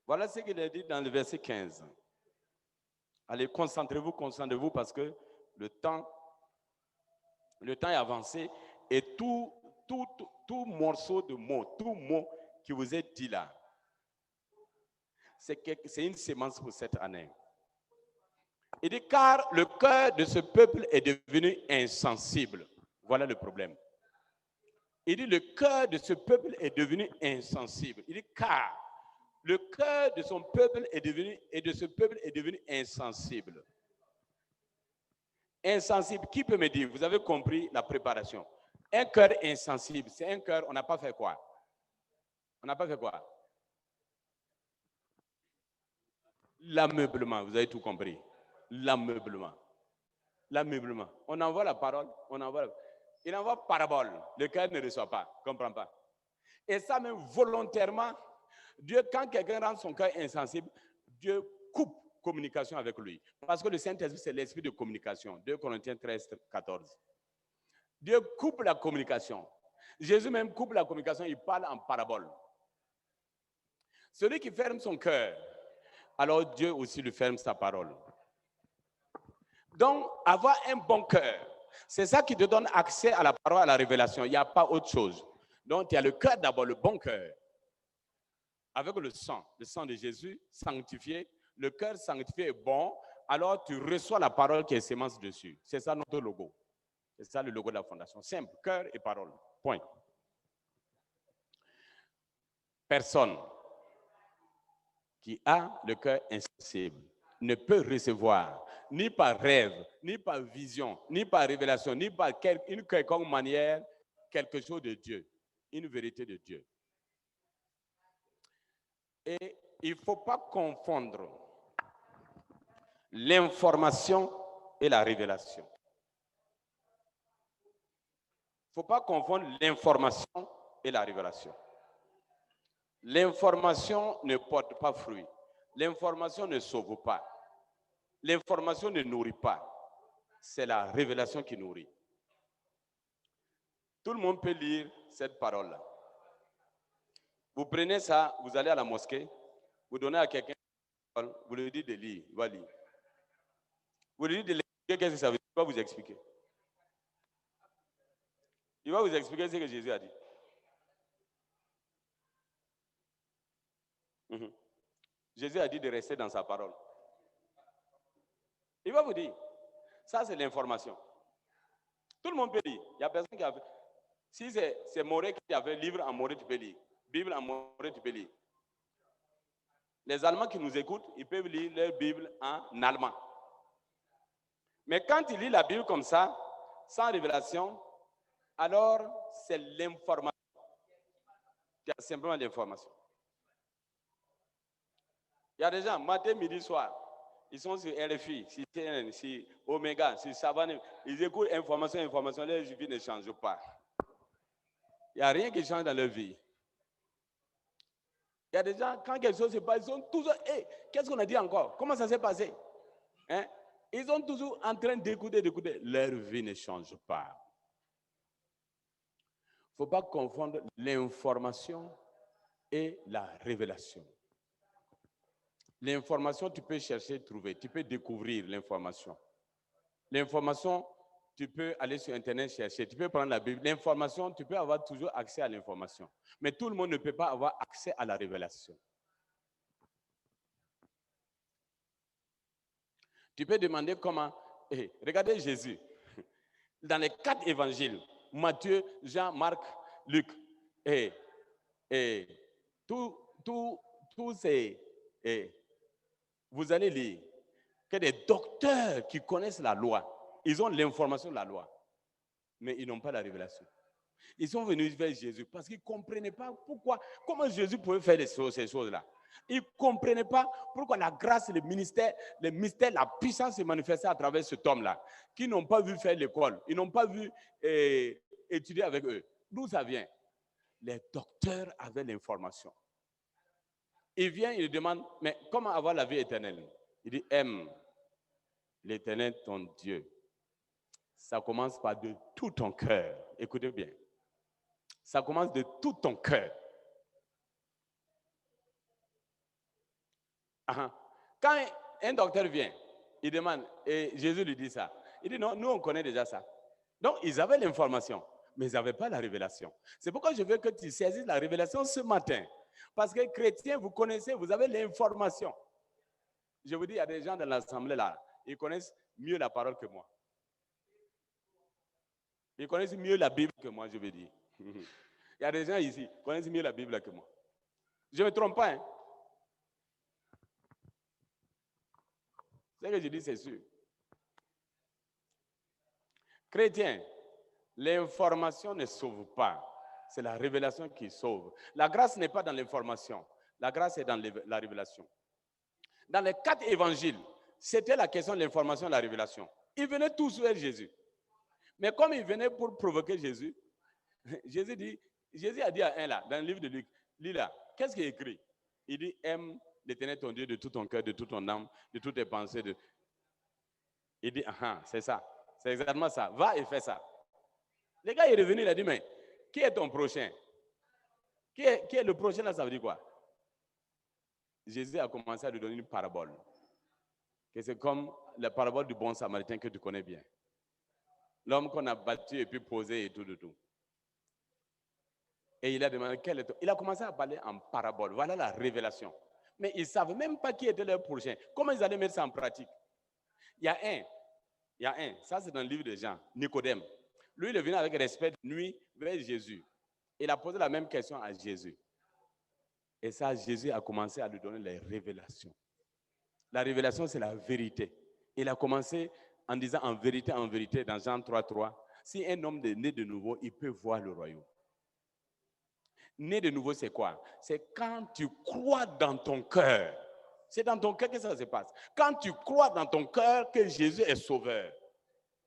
Voilà ce qu'il a dit dans le verset 15. Allez, concentrez-vous parce que le temps est avancé et tout morceau de mot, tout mot qui vous est dit là, c'est une sémence pour cette année. Il dit, car le cœur de ce peuple est devenu insensible. Voilà le problème. Il dit, le cœur de ce peuple est devenu insensible. Il dit, car Le cœur de son peuple de ce peuple est devenu insensible. Insensible, qui peut me dire, vous avez compris la préparation. Un cœur insensible, c'est un cœur, on n'a pas fait quoi? On n'a pas fait quoi? L'ameublement, vous avez tout compris. L'ameublement. L'ameublement. On envoie la parole, il envoie parabole. Le cœur ne reçoit pas, ne comprend pas. Et ça même volontairement, Dieu, quand quelqu'un rend son cœur insensible, Dieu coupe communication avec lui. Parce que le Saint-Esprit, c'est l'esprit de communication. 2 Corinthiens 13, 14. Dieu coupe la communication. Jésus même coupe la communication, il parle en parabole. Celui qui ferme son cœur, alors Dieu aussi lui ferme sa parole. Donc, avoir un bon cœur, c'est ça qui te donne accès à la parole, à la révélation. Il n'y a pas autre chose. Donc, il y a le cœur d'abord, le bon cœur. Avec le sang de Jésus sanctifié, le cœur sanctifié est bon, alors tu reçois la parole qui est sémence dessus. C'est ça notre logo. C'est ça le logo de la fondation. Simple, cœur et parole. Point. Personne qui a le cœur insensible ne peut recevoir, ni par rêve, ni par vision, ni par révélation, ni par une quelconque manière, quelque chose de Dieu, une vérité de Dieu. Et il ne faut pas confondre l'information et la révélation. Il ne faut pas confondre l'information et la révélation. L'information ne porte pas fruit. L'information ne sauve pas. L'information ne nourrit pas. C'est la révélation qui nourrit. Tout le monde peut lire cette parole-là. Vous prenez ça, vous allez à la mosquée, vous donnez à quelqu'un, vous lui dites de lire, il va lire. Vous lui dites de lire, qu'est-ce que ça veut dire? Il va vous expliquer. Il va vous expliquer ce que Jésus a dit. Jésus a dit de rester dans sa parole. Il va vous dire, ça c'est l'information. Tout le monde peut lire. Il n'y a personne qui a fait. Si c'est Moré qui a fait livre en Moré, tu peux lire. Bible en Moré, tu peux lire. Les Allemands qui nous écoutent, ils peuvent lire leur Bible en allemand. Mais quand ils lisent la Bible comme ça, sans révélation, alors c'est l'information. Il y a simplement l'information. Il y a des gens, matin, midi, soir, ils sont sur RFI, sur TN, sur Omega, sur Savane, ils écoutent information, leur vie ne change pas. Il n'y a rien qui change dans leur vie. Il y a des gens, quand quelque chose se passe, ils sont toujours, hey, qu'est-ce qu'on a dit encore? Comment ça s'est passé? Hein? Ils sont toujours en train d'écouter. Leur vie ne change pas. Il ne faut pas confondre l'information et la révélation. L'information, tu peux chercher, trouver. Tu peux découvrir l'information. L'information, tu peux aller sur Internet chercher. Tu peux prendre la Bible. L'information, tu peux avoir toujours accès à l'information. Mais tout le monde ne peut pas avoir accès à la révélation. Tu peux demander comment. Regardez Jésus. Dans les 4 évangiles, Matthieu, Jean, Marc, Luc, tous ces. Vous allez lire que des docteurs qui connaissent la loi, ils ont l'information de la loi, mais ils n'ont pas la révélation. Ils sont venus vers Jésus parce qu'ils ne comprenaient pas comment Jésus pouvait faire ces choses-là. Ils ne comprenaient pas pourquoi la grâce, le mystère, la puissance se manifestait à travers cet homme-là, qui n'ont pas vu faire l'école, ils n'ont pas vu étudier avec eux. D'où ça vient? Les docteurs avaient l'information. Il vient, il demande, mais comment avoir la vie éternelle? Il dit, aime l'Éternel ton Dieu. Ça commence par de tout ton cœur. Écoutez bien. Ça commence de tout ton cœur. Quand un docteur vient, il demande, et Jésus lui dit ça. Il dit, non, nous on connaît déjà ça. Donc, ils avaient l'information, mais ils n'avaient pas la révélation. C'est pourquoi je veux que tu saisisses la révélation ce matin. Parce que chrétiens, vous connaissez, vous avez l'information. Je vous dis, il y a des gens dans l'assemblée là, ils connaissent mieux la parole que moi. Ils connaissent mieux la Bible que moi, je veux dire. Il y a des gens ici qui connaissent mieux la Bible que moi. Je ne me trompe pas. Hein? Ce que je dis, c'est sûr. Chrétien, l'information ne sauve pas. C'est la révélation qui sauve. La grâce n'est pas dans l'information. La grâce est dans la révélation. Dans les 4 évangiles, c'était la question de l'information et de la révélation. Ils venaient tous vers Jésus. Mais comme ils venaient pour provoquer Jésus, Jésus a dit à un là, dans le livre de Luc, lis là, qu'est-ce qu'il écrit? Il dit, aime l'Éternel ton Dieu de tout ton cœur, de toute ton âme, de toutes tes pensées. Il dit, c'est ça. C'est exactement ça. Va et fais ça. Le gars est revenu, il a dit, mais qui est ton prochain? Qui est le prochain là, ça veut dire quoi? Jésus a commencé à lui donner une parabole. C'est comme la parabole du bon samaritain que tu connais bien. L'homme qu'on a battu et puis posé et tout. Et il a demandé quel est. Il a commencé à parler en parabole. Voilà la révélation. Mais ils ne savent même pas qui était leur prochain. Comment ils allaient mettre ça en pratique? Il y a un. Ça, c'est dans le livre de Jean, Nicodème. Lui, il est venu avec respect de nuit vers Jésus. Il a posé la même question à Jésus. Et ça, Jésus a commencé à lui donner les révélations. La révélation, c'est la vérité. Il a commencé en disant en vérité, dans Jean 3:3, si un homme est né de nouveau, il peut voir le royaume. Né de nouveau, c'est quoi? C'est quand tu crois dans ton cœur. C'est dans ton cœur que ça se passe. Quand tu crois dans ton cœur que Jésus est sauveur.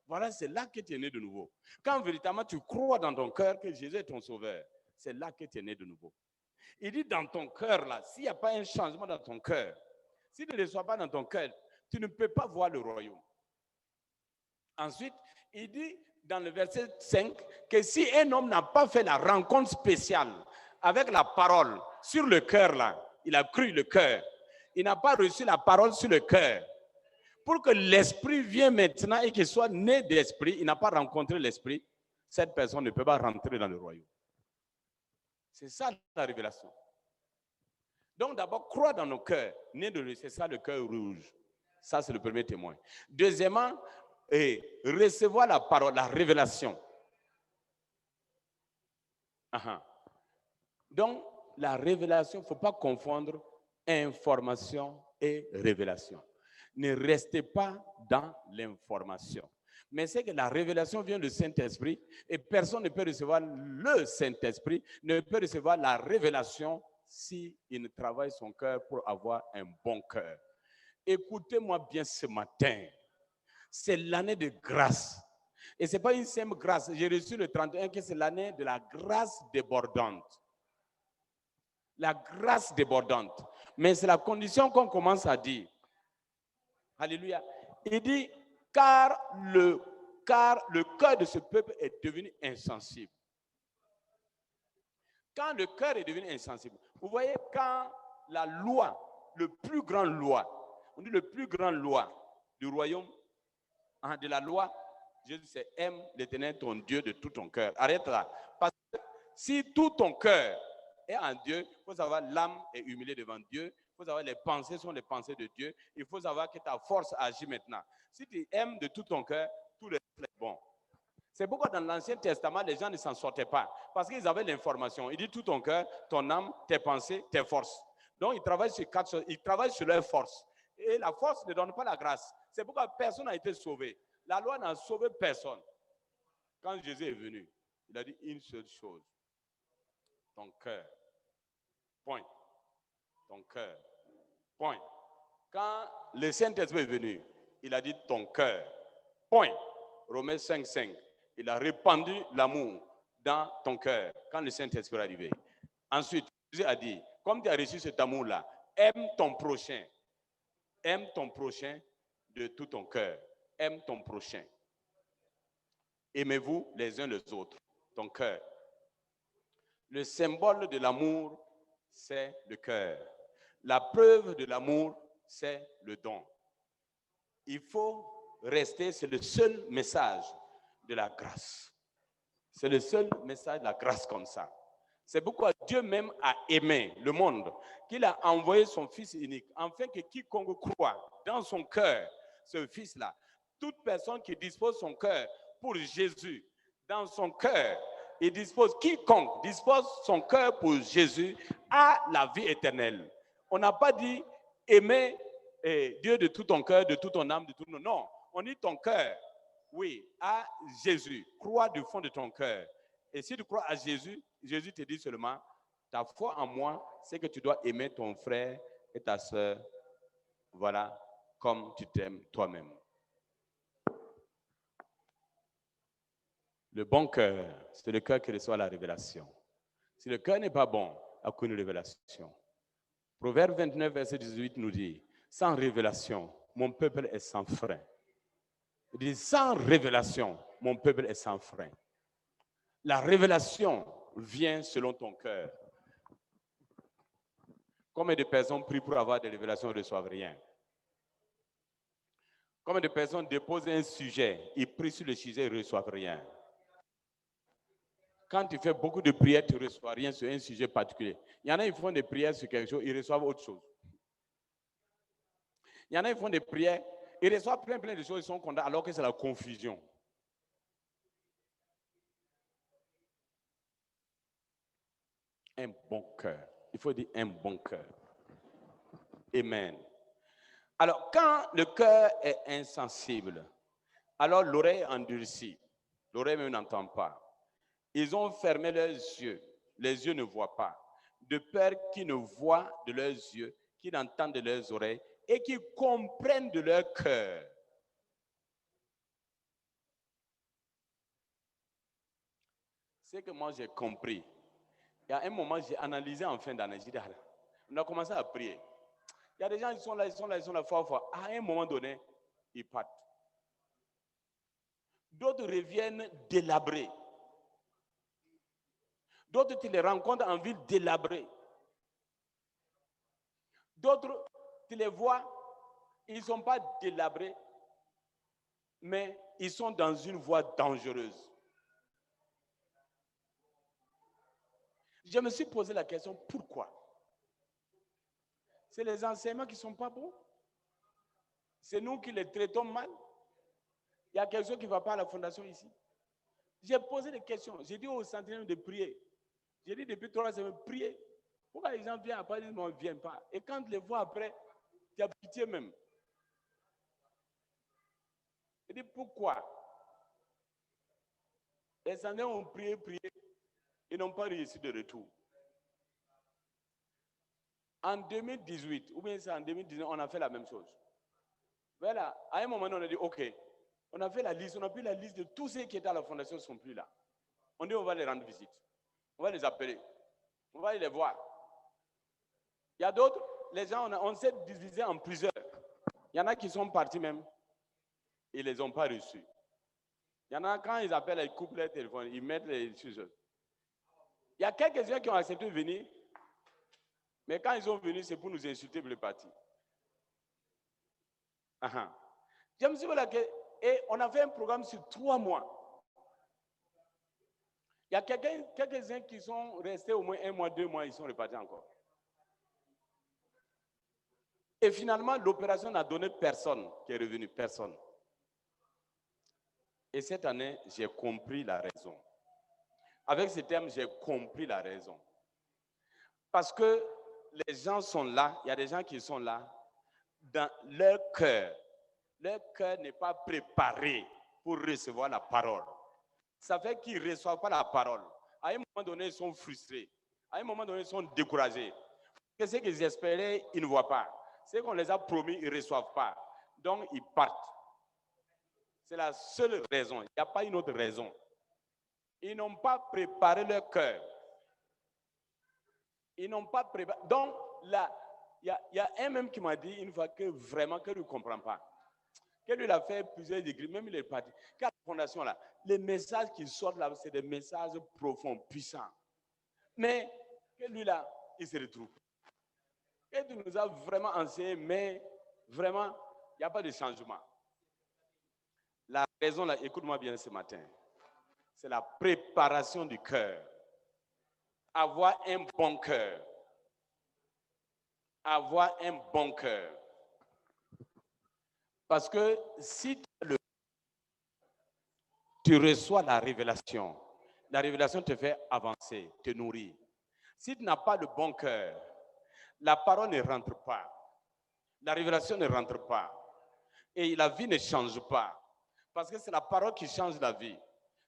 Voilà, c'est là que tu es né de nouveau. Quand véritablement tu crois dans ton cœur que Jésus est ton sauveur, c'est là que tu es né de nouveau. Il dit dans ton cœur là, s'il n'y a pas un changement dans ton cœur, si tu ne le reçois pas dans ton cœur, tu ne peux pas voir le royaume. Ensuite, il dit dans le verset 5 que si un homme n'a pas fait la rencontre spéciale avec la parole sur le cœur là, il a cru le cœur, il n'a pas reçu la parole sur le cœur. Pour que l'esprit vienne maintenant et qu'il soit né d'esprit, il n'a pas rencontré l'esprit, cette personne ne peut pas rentrer dans le royaume. C'est ça la révélation. Donc d'abord, croire dans nos cœurs, né de lui, c'est ça le cœur rouge. Ça, c'est le premier témoin. Deuxièmement, recevoir la parole, la révélation. Donc, la révélation, il ne faut pas confondre information et révélation. Ne restez pas dans l'information. Mais c'est que la révélation vient du Saint-Esprit et personne ne peut recevoir le Saint-Esprit, ne peut recevoir la révélation s'il ne travaille son cœur pour avoir un bon cœur. Écoutez-moi bien ce matin. C'est l'année de grâce. Et ce n'est pas une simple grâce. J'ai reçu le 31 que c'est l'année de la grâce débordante. La grâce débordante. Mais c'est la condition qu'on commence à dire. Alléluia. Il dit, car le cœur de ce peuple est devenu insensible. Quand le cœur est devenu insensible, vous voyez, quand la loi, le plus grand loi, on dit le plus grand loi du royaume, de la loi, Jésus c'est aime l'Éternel ton Dieu de tout ton cœur. Arrête là. Parce que si tout ton cœur est en Dieu, il faut savoir l'âme est humiliée devant Dieu. Il faut savoir les pensées sont les pensées de Dieu. Il faut savoir que ta force agit maintenant. Si tu aimes de tout ton cœur, tout le reste est bon. C'est pourquoi dans l'Ancien Testament, les gens ne s'en sortaient pas. Parce qu'ils avaient l'information. Il dit tout ton cœur, ton âme, tes pensées, tes forces. Donc, ils travaillent sur 4 choses. Ils travaillent sur leur force. Et la force ne donne pas la grâce. C'est pourquoi personne n'a été sauvé. La loi n'a sauvé personne. Quand Jésus est venu, il a dit une seule chose. Ton cœur. Point. Ton cœur. Point. Quand le Saint-Esprit est venu, il a dit ton cœur. Point. Romains 5:5. Il a répandu l'amour dans ton cœur quand le Saint-Esprit est arrivé. Ensuite, Jésus a dit, comme tu as reçu cet amour-là, aime ton prochain. Aime ton prochain de tout ton cœur. Aime ton prochain. Aimez-vous les uns les autres. Ton cœur. Le symbole de l'amour, c'est le cœur. La preuve de l'amour, c'est le don. Il faut rester, c'est le seul message de la grâce. C'est le seul message de la grâce comme ça. C'est pourquoi Dieu même a aimé le monde, qu'il a envoyé son Fils unique, afin que quiconque croit dans son cœur, ce Fils-là, toute personne qui dispose son cœur pour Jésus, dans son cœur, quiconque dispose son cœur pour Jésus, a la vie éternelle. On n'a pas dit aimer Dieu de tout ton cœur, de toute ton âme, de tout ton... Non, on dit ton cœur, oui, à Jésus. Crois du fond de ton cœur. Et si tu crois à Jésus, Jésus te dit seulement, ta foi en moi, c'est que tu dois aimer ton frère et ta soeur, voilà, comme tu t'aimes toi-même. Le bon cœur, c'est le cœur qui reçoit la révélation. Si le cœur n'est pas bon, aucune révélation. Proverbe 29, verset 18 nous dit, sans révélation, mon peuple est sans frein. Il dit, sans révélation, mon peuple est sans frein. La révélation vient selon ton cœur. Combien de personnes prient pour avoir des révélations et ne reçoivent rien? Combien de personnes déposent un sujet, ils prient sur le sujet et ne reçoivent rien? Quand tu fais beaucoup de prières, tu ne reçois rien sur un sujet particulier. Il y en a, ils font des prières sur quelque chose, ils reçoivent autre chose. Il y en a, ils font des prières, ils reçoivent plein de choses, ils sont contents, alors que c'est la confusion. Un bon cœur. Il faut dire un bon cœur. Amen. Alors, quand le cœur est insensible, alors l'oreille endurcie, l'oreille même n'entend pas. Ils ont fermé leurs yeux, les yeux ne voient pas, de peur qu'ils ne voient de leurs yeux, qu'ils n'entendent de leurs oreilles et qu'ils comprennent de leur cœur. C'est que moi j'ai compris. Il y a un moment, j'ai analysé en fin d'année, j'ai dit, on a commencé à prier. Il y a des gens qui sont là, fois. À un moment donné, ils partent. D'autres reviennent délabrés. D'autres, tu les rencontres en ville délabrés. D'autres, tu les vois, ils ne sont pas délabrés, mais ils sont dans une voie dangereuse. Je me suis posé la question, pourquoi? C'est les enseignements qui ne sont pas bons? C'est nous qui les traitons mal? Il y a quelque chose qui ne va pas à la fondation ici? J'ai posé des questions. J'ai dit aux sentinelles de prier. J'ai dit depuis 3 semaines, prier. Pourquoi les gens viennent après, ils ne viennent pas? Et quand tu les vois après, tu as pitié même. J'ai dit pourquoi? Les sentinelles ont prié, ils n'ont pas réussi de retour. En 2018, ou bien c'est en 2019, on a fait la même chose. Voilà, à un moment donné, on a dit, OK, on a fait la liste, on a pris la liste de tous ceux qui étaient à la fondation ne sont plus là. On dit, on va les rendre visite. On va les appeler. On va aller les voir. Il y a d'autres, les gens, on s'est divisé en plusieurs. Il y en a qui sont partis même, ils ne les ont pas reçus. Il y en a, quand ils appellent, ils coupent les téléphones, ils mettent les choses. Il y a quelques-uns qui ont accepté de venir, mais quand ils sont venus, c'est pour nous insulter pour le parti. Je me suis dit, et on a fait un programme sur 3 mois. Il y a quelques-uns qui sont restés au moins 1 mois, 2 mois, ils sont repartis encore. Et finalement, l'opération n'a donné personne qui est revenu, personne. Et cette année, j'ai compris la raison. Avec ce terme, j'ai compris la raison. Parce que les gens sont là, il y a des gens qui sont là, dans leur cœur. Leur cœur n'est pas préparé pour recevoir la parole. Ça fait qu'ils ne reçoivent pas la parole. À un moment donné, ils sont frustrés. À un moment donné, ils sont découragés. Qu'est-ce qu'ils espéraient, ils ne voient pas. Ce qu'on les a promis, ils ne reçoivent pas. Donc, ils partent. C'est la seule raison. Il n'y a pas une autre raison. Ils n'ont pas préparé leur cœur. Ils n'ont pas préparé. Donc, là, il y a un même qui m'a dit une fois que vraiment, que lui ne comprend pas. Que lui, il a fait plusieurs degrés, même il est parti. Car la fondation, là, les messages qui sortent là, c'est des messages profonds, puissants. Mais que lui, là, il se retrouve. Et tu nous as vraiment enseigné, mais vraiment, il n'y a pas de changement. La raison, là, écoute-moi bien ce matin, c'est la préparation du cœur. Avoir un bon cœur. Avoir un bon cœur. Parce que si tu reçois la révélation te fait avancer, te nourrir. Si tu n'as pas le bon cœur, la parole ne rentre pas. la révélation ne rentre pas. Et la vie ne change pas. Parce que c'est la parole qui change la vie.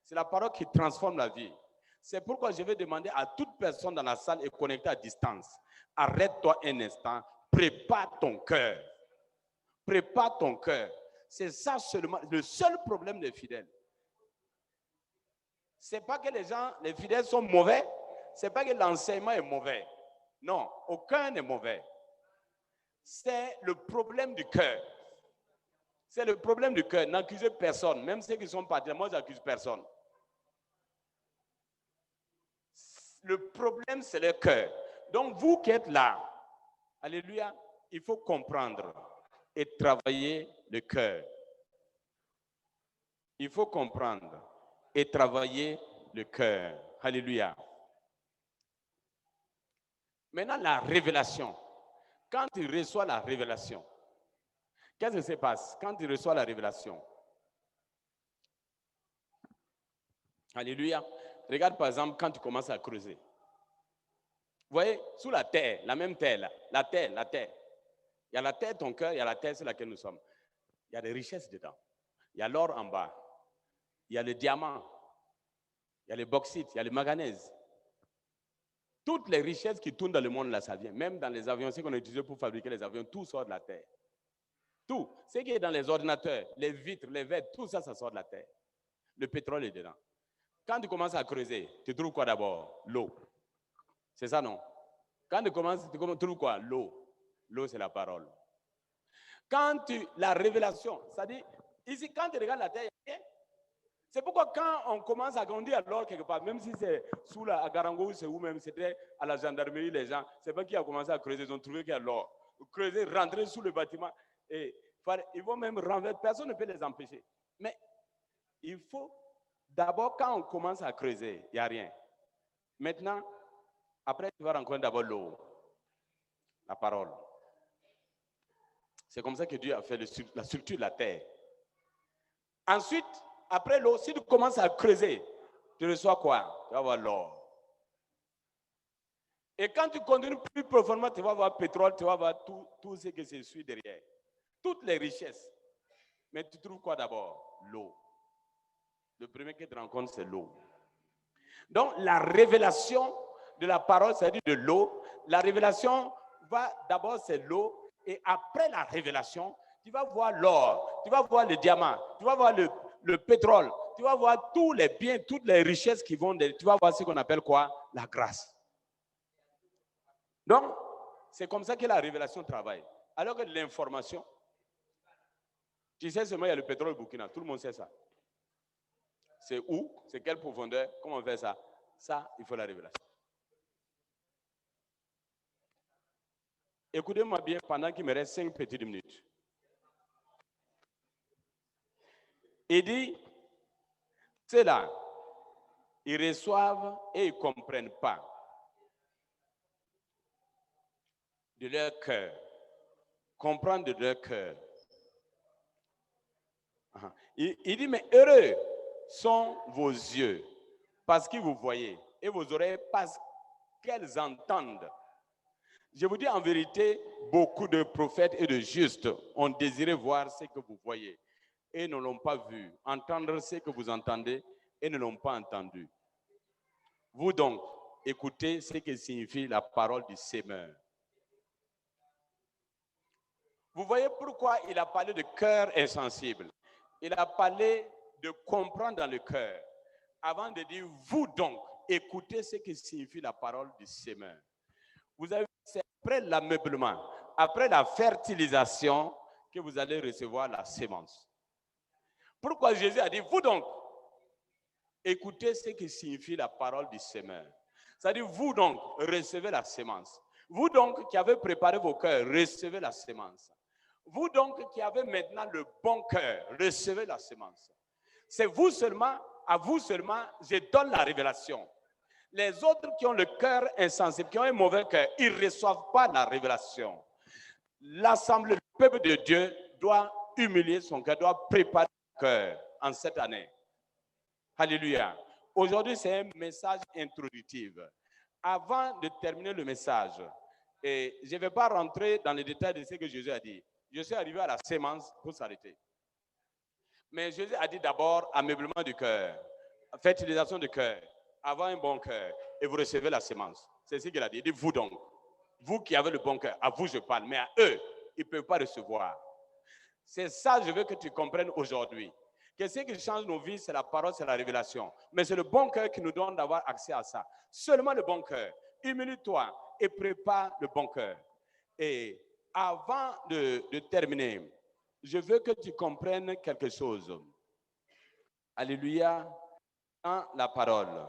C'est la parole qui transforme la vie. C'est pourquoi je vais demander à toute personne dans la salle et connectée à distance, arrête-toi un instant, prépare ton cœur. Prépare ton cœur. C'est ça seulement, le seul problème des fidèles. Ce n'est pas que les fidèles sont mauvais, ce n'est pas que l'enseignement est mauvais. Non, aucun n'est mauvais. C'est le problème du cœur. C'est le problème du cœur. N'accusez personne, même ceux qui sont partis. Moi, je n'accuse personne. Le problème, c'est le cœur. Donc, vous qui êtes là, alléluia, il faut comprendre et travailler le cœur. Il faut comprendre et travailler le cœur. Alléluia. Maintenant, la révélation. Quand il reçoit la révélation, qu'est-ce qui se passe quand il reçoit la révélation? Alléluia. Regarde par exemple quand tu commences à creuser. Vous voyez, sous la terre, la même terre, là, la terre. Il y a la terre, ton cœur, il y a la terre sur laquelle nous sommes. Il y a des richesses dedans. Il y a l'or en bas. Il y a le diamant. Il y a le bauxite, il y a le manganèse. Toutes les richesses qui tournent dans le monde, là, ça vient. Même dans les avions, ce qu'on a utilisé pour fabriquer les avions, tout sort de la terre. Tout. Ce qui est dans les ordinateurs, les vitres, les verres, tout ça, ça sort de la terre. Le pétrole est dedans. Quand tu commences à creuser, tu trouves quoi d'abord? L'eau. C'est ça, non? Quand tu commences, tu trouves quoi? L'eau. L'eau, c'est la parole. La révélation, c'est-à-dire, ici, quand tu regardes la terre, c'est pourquoi quand on commence à grandir à l'or quelque part, même si c'est sous à Garango, c'est où même, c'était à la gendarmerie, les gens, c'est pas qui a commencé à creuser, ils ont trouvé qu'il y a l'or. Creuser, rentrer sous le bâtiment, et ils vont même renverser, personne ne peut les empêcher. Mais il faut, d'abord, quand on commence à creuser, il n'y a rien. Maintenant, après, tu vas rencontrer d'abord l'eau, la parole. C'est comme ça que Dieu a fait la structure de la terre. Ensuite, après l'eau, si tu commences à creuser, tu reçois quoi? Tu vas voir l'or. Et quand tu continues plus profondément, tu vas voir le pétrole, tu vas voir tout ce qui se suit derrière. Toutes les richesses. Mais tu trouves quoi d'abord? L'eau. Le premier que tu rencontres, c'est l'eau. Donc, la révélation de la parole, c'est-à-dire de l'eau, la révélation va d'abord, c'est l'eau, et après la révélation, tu vas voir l'or, tu vas voir le diamant, tu vas voir le pétrole, tu vas voir tous les biens, toutes les richesses qui vont, tu vas voir ce qu'on appelle quoi? La grâce. Donc, c'est comme ça que la révélation travaille. Alors que l'information, tu sais seulement il y a le pétrole au Burkina, tout le monde sait ça. C'est où? C'est quelle profondeur? Comment on fait ça? Ça, il faut la révélation. Écoutez-moi bien pendant qu'il me reste 5 petites minutes. Il dit, ceux-là, ils reçoivent et ils ne comprennent pas de leur cœur. Comprendre de leur cœur. Il dit, mais heureux sont vos yeux parce qu'ils vous voyez et vos oreilles parce qu'elles entendent. Je vous dis en vérité, beaucoup de prophètes et de justes ont désiré voir ce que vous voyez et ne l'ont pas vu, entendre ce que vous entendez et ne l'ont pas entendu. Vous donc, écoutez ce que signifie la parole du Seigneur. Vous voyez pourquoi il a parlé de cœur insensible. Il a parlé de comprendre dans le cœur. Avant de dire, vous donc, écoutez ce que signifie la parole du Seigneur. Vous avez, c'est après l'ameublement, après la fertilisation, que vous allez recevoir la sémence. Pourquoi Jésus a dit, vous donc, écoutez ce que signifie la parole du Seigneur. C'est-à-dire, vous donc, recevez la sémence. Vous donc, qui avez préparé vos cœurs, recevez la sémence. Vous donc, qui avez maintenant le bon cœur, recevez la sémence. C'est vous seulement, à vous seulement, je donne la révélation. Les autres qui ont le cœur insensible, qui ont un mauvais cœur, ils ne reçoivent pas la révélation. L'assemblée, le peuple de Dieu doit humilier son cœur, doit préparer son cœur en cette année. Alléluia. Aujourd'hui, c'est un message introductif. Avant de terminer le message, Et je ne vais pas rentrer dans les détails de ce que Jésus a dit. Je suis arrivé à la sémence pour s'arrêter. Mais Jésus a dit d'abord ameublement du cœur, fertilisation du cœur, avoir un bon cœur, et vous recevez la sémence. C'est ce qu'il a dit. Il dit vous donc, vous qui avez le bon cœur, à vous je parle, mais à eux, ils ne peuvent pas recevoir. C'est ça que je veux que tu comprennes aujourd'hui. Que ce qui change nos vies, c'est la parole, c'est la révélation. Mais c'est le bon cœur qui nous donne d'avoir accès à ça. Seulement le bon cœur. Humilie-toi et prépare le bon cœur. Et avant de terminer, je veux que tu comprennes quelque chose. Alléluia. Dans la parole,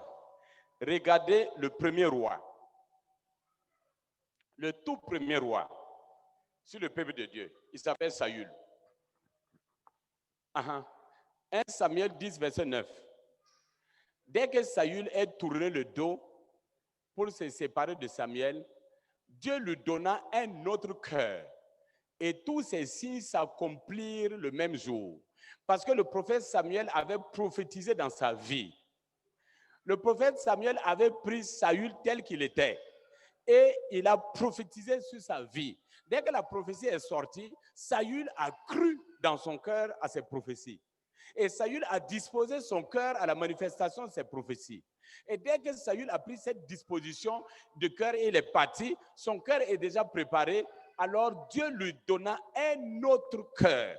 regardez le premier roi. Le tout premier roi sur le peuple de Dieu. Il s'appelle Saül. 1 Samuel 10, verset 9. Dès que Saül ait tourné le dos pour se séparer de Samuel, Dieu lui donna un autre cœur. Et tous ces signes s'accomplirent le même jour. Parce que le prophète Samuel avait prophétisé dans sa vie. Le prophète Samuel avait pris Saül tel qu'il était. Et il a prophétisé sur sa vie. Dès que la prophétie est sortie, Saül a cru dans son cœur à ses prophéties. Et Saül a disposé son cœur à la manifestation de ses prophéties. Et dès que Saül a pris cette disposition de cœur et il est parti, son cœur est déjà préparé, alors Dieu lui donna un autre cœur.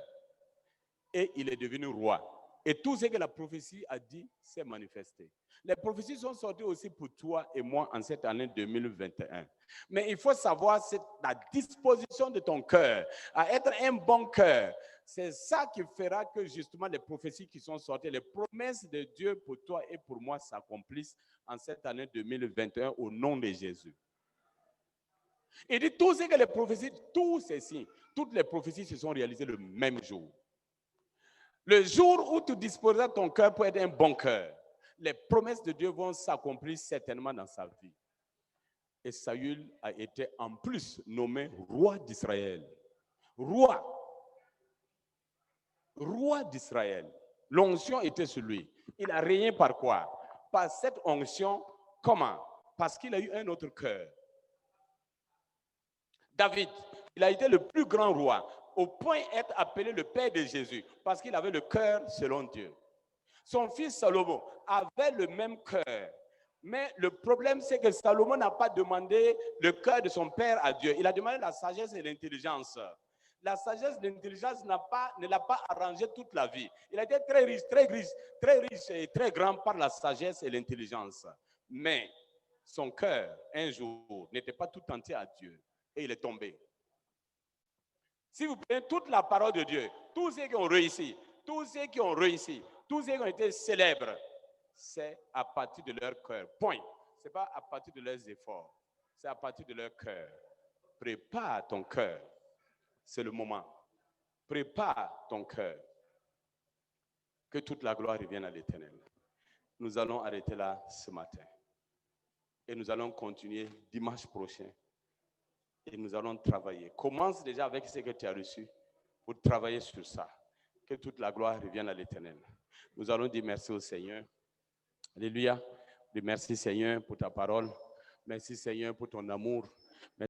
Et il est devenu roi. Et tout ce que la prophétie a dit s'est manifesté. Les prophéties sont sorties aussi pour toi et moi en cette année 2021. Mais il faut savoir la disposition de ton cœur, à être un bon cœur. C'est ça qui fera que justement les prophéties qui sont sorties, les promesses de Dieu pour toi et pour moi s'accomplissent en cette année 2021 au nom de Jésus. Il dit tout ce que les prophéties, tous ces signes, toutes les prophéties se sont réalisées le même jour. Le jour où tu disposeras ton cœur pour être un bon cœur, les promesses de Dieu vont s'accomplir certainement dans sa vie. Et Saül a été en plus nommé roi d'Israël. Roi d'Israël. L'onction était sur lui. Il a régné par quoi? Par cette onction. Comment? Parce qu'il a eu un autre cœur. David, il a été le plus grand roi, au point d'être appelé le père de Jésus, parce qu'il avait le cœur selon Dieu. Son fils Salomon avait le même cœur. Mais le problème, c'est que Salomon n'a pas demandé le cœur de son père à Dieu. Il a demandé la sagesse et l'intelligence. La sagesse et l'intelligence ne l'a pas arrangé toute la vie. Il a été très riche et très grand par la sagesse et l'intelligence. Mais son cœur, un jour, n'était pas tout entier à Dieu. Et il est tombé. Si vous prenez toute la parole de Dieu, tous ceux qui ont réussi, tous ceux qui ont été célèbres, c'est à partir de leur cœur. Point. Ce n'est pas à partir de leurs efforts. C'est à partir de leur cœur. Prépare ton cœur. C'est le moment. Prépare ton cœur. Que toute la gloire revienne à l'Éternel. Nous allons arrêter là ce matin. Et nous allons continuer dimanche prochain. Et nous allons travailler. Commence déjà avec ce que tu as reçu pour travailler sur ça. Que toute la gloire revienne à l'Éternel. Nous allons dire merci au Seigneur. Alléluia. Merci Seigneur pour ta parole. Merci Seigneur pour ton amour. Merci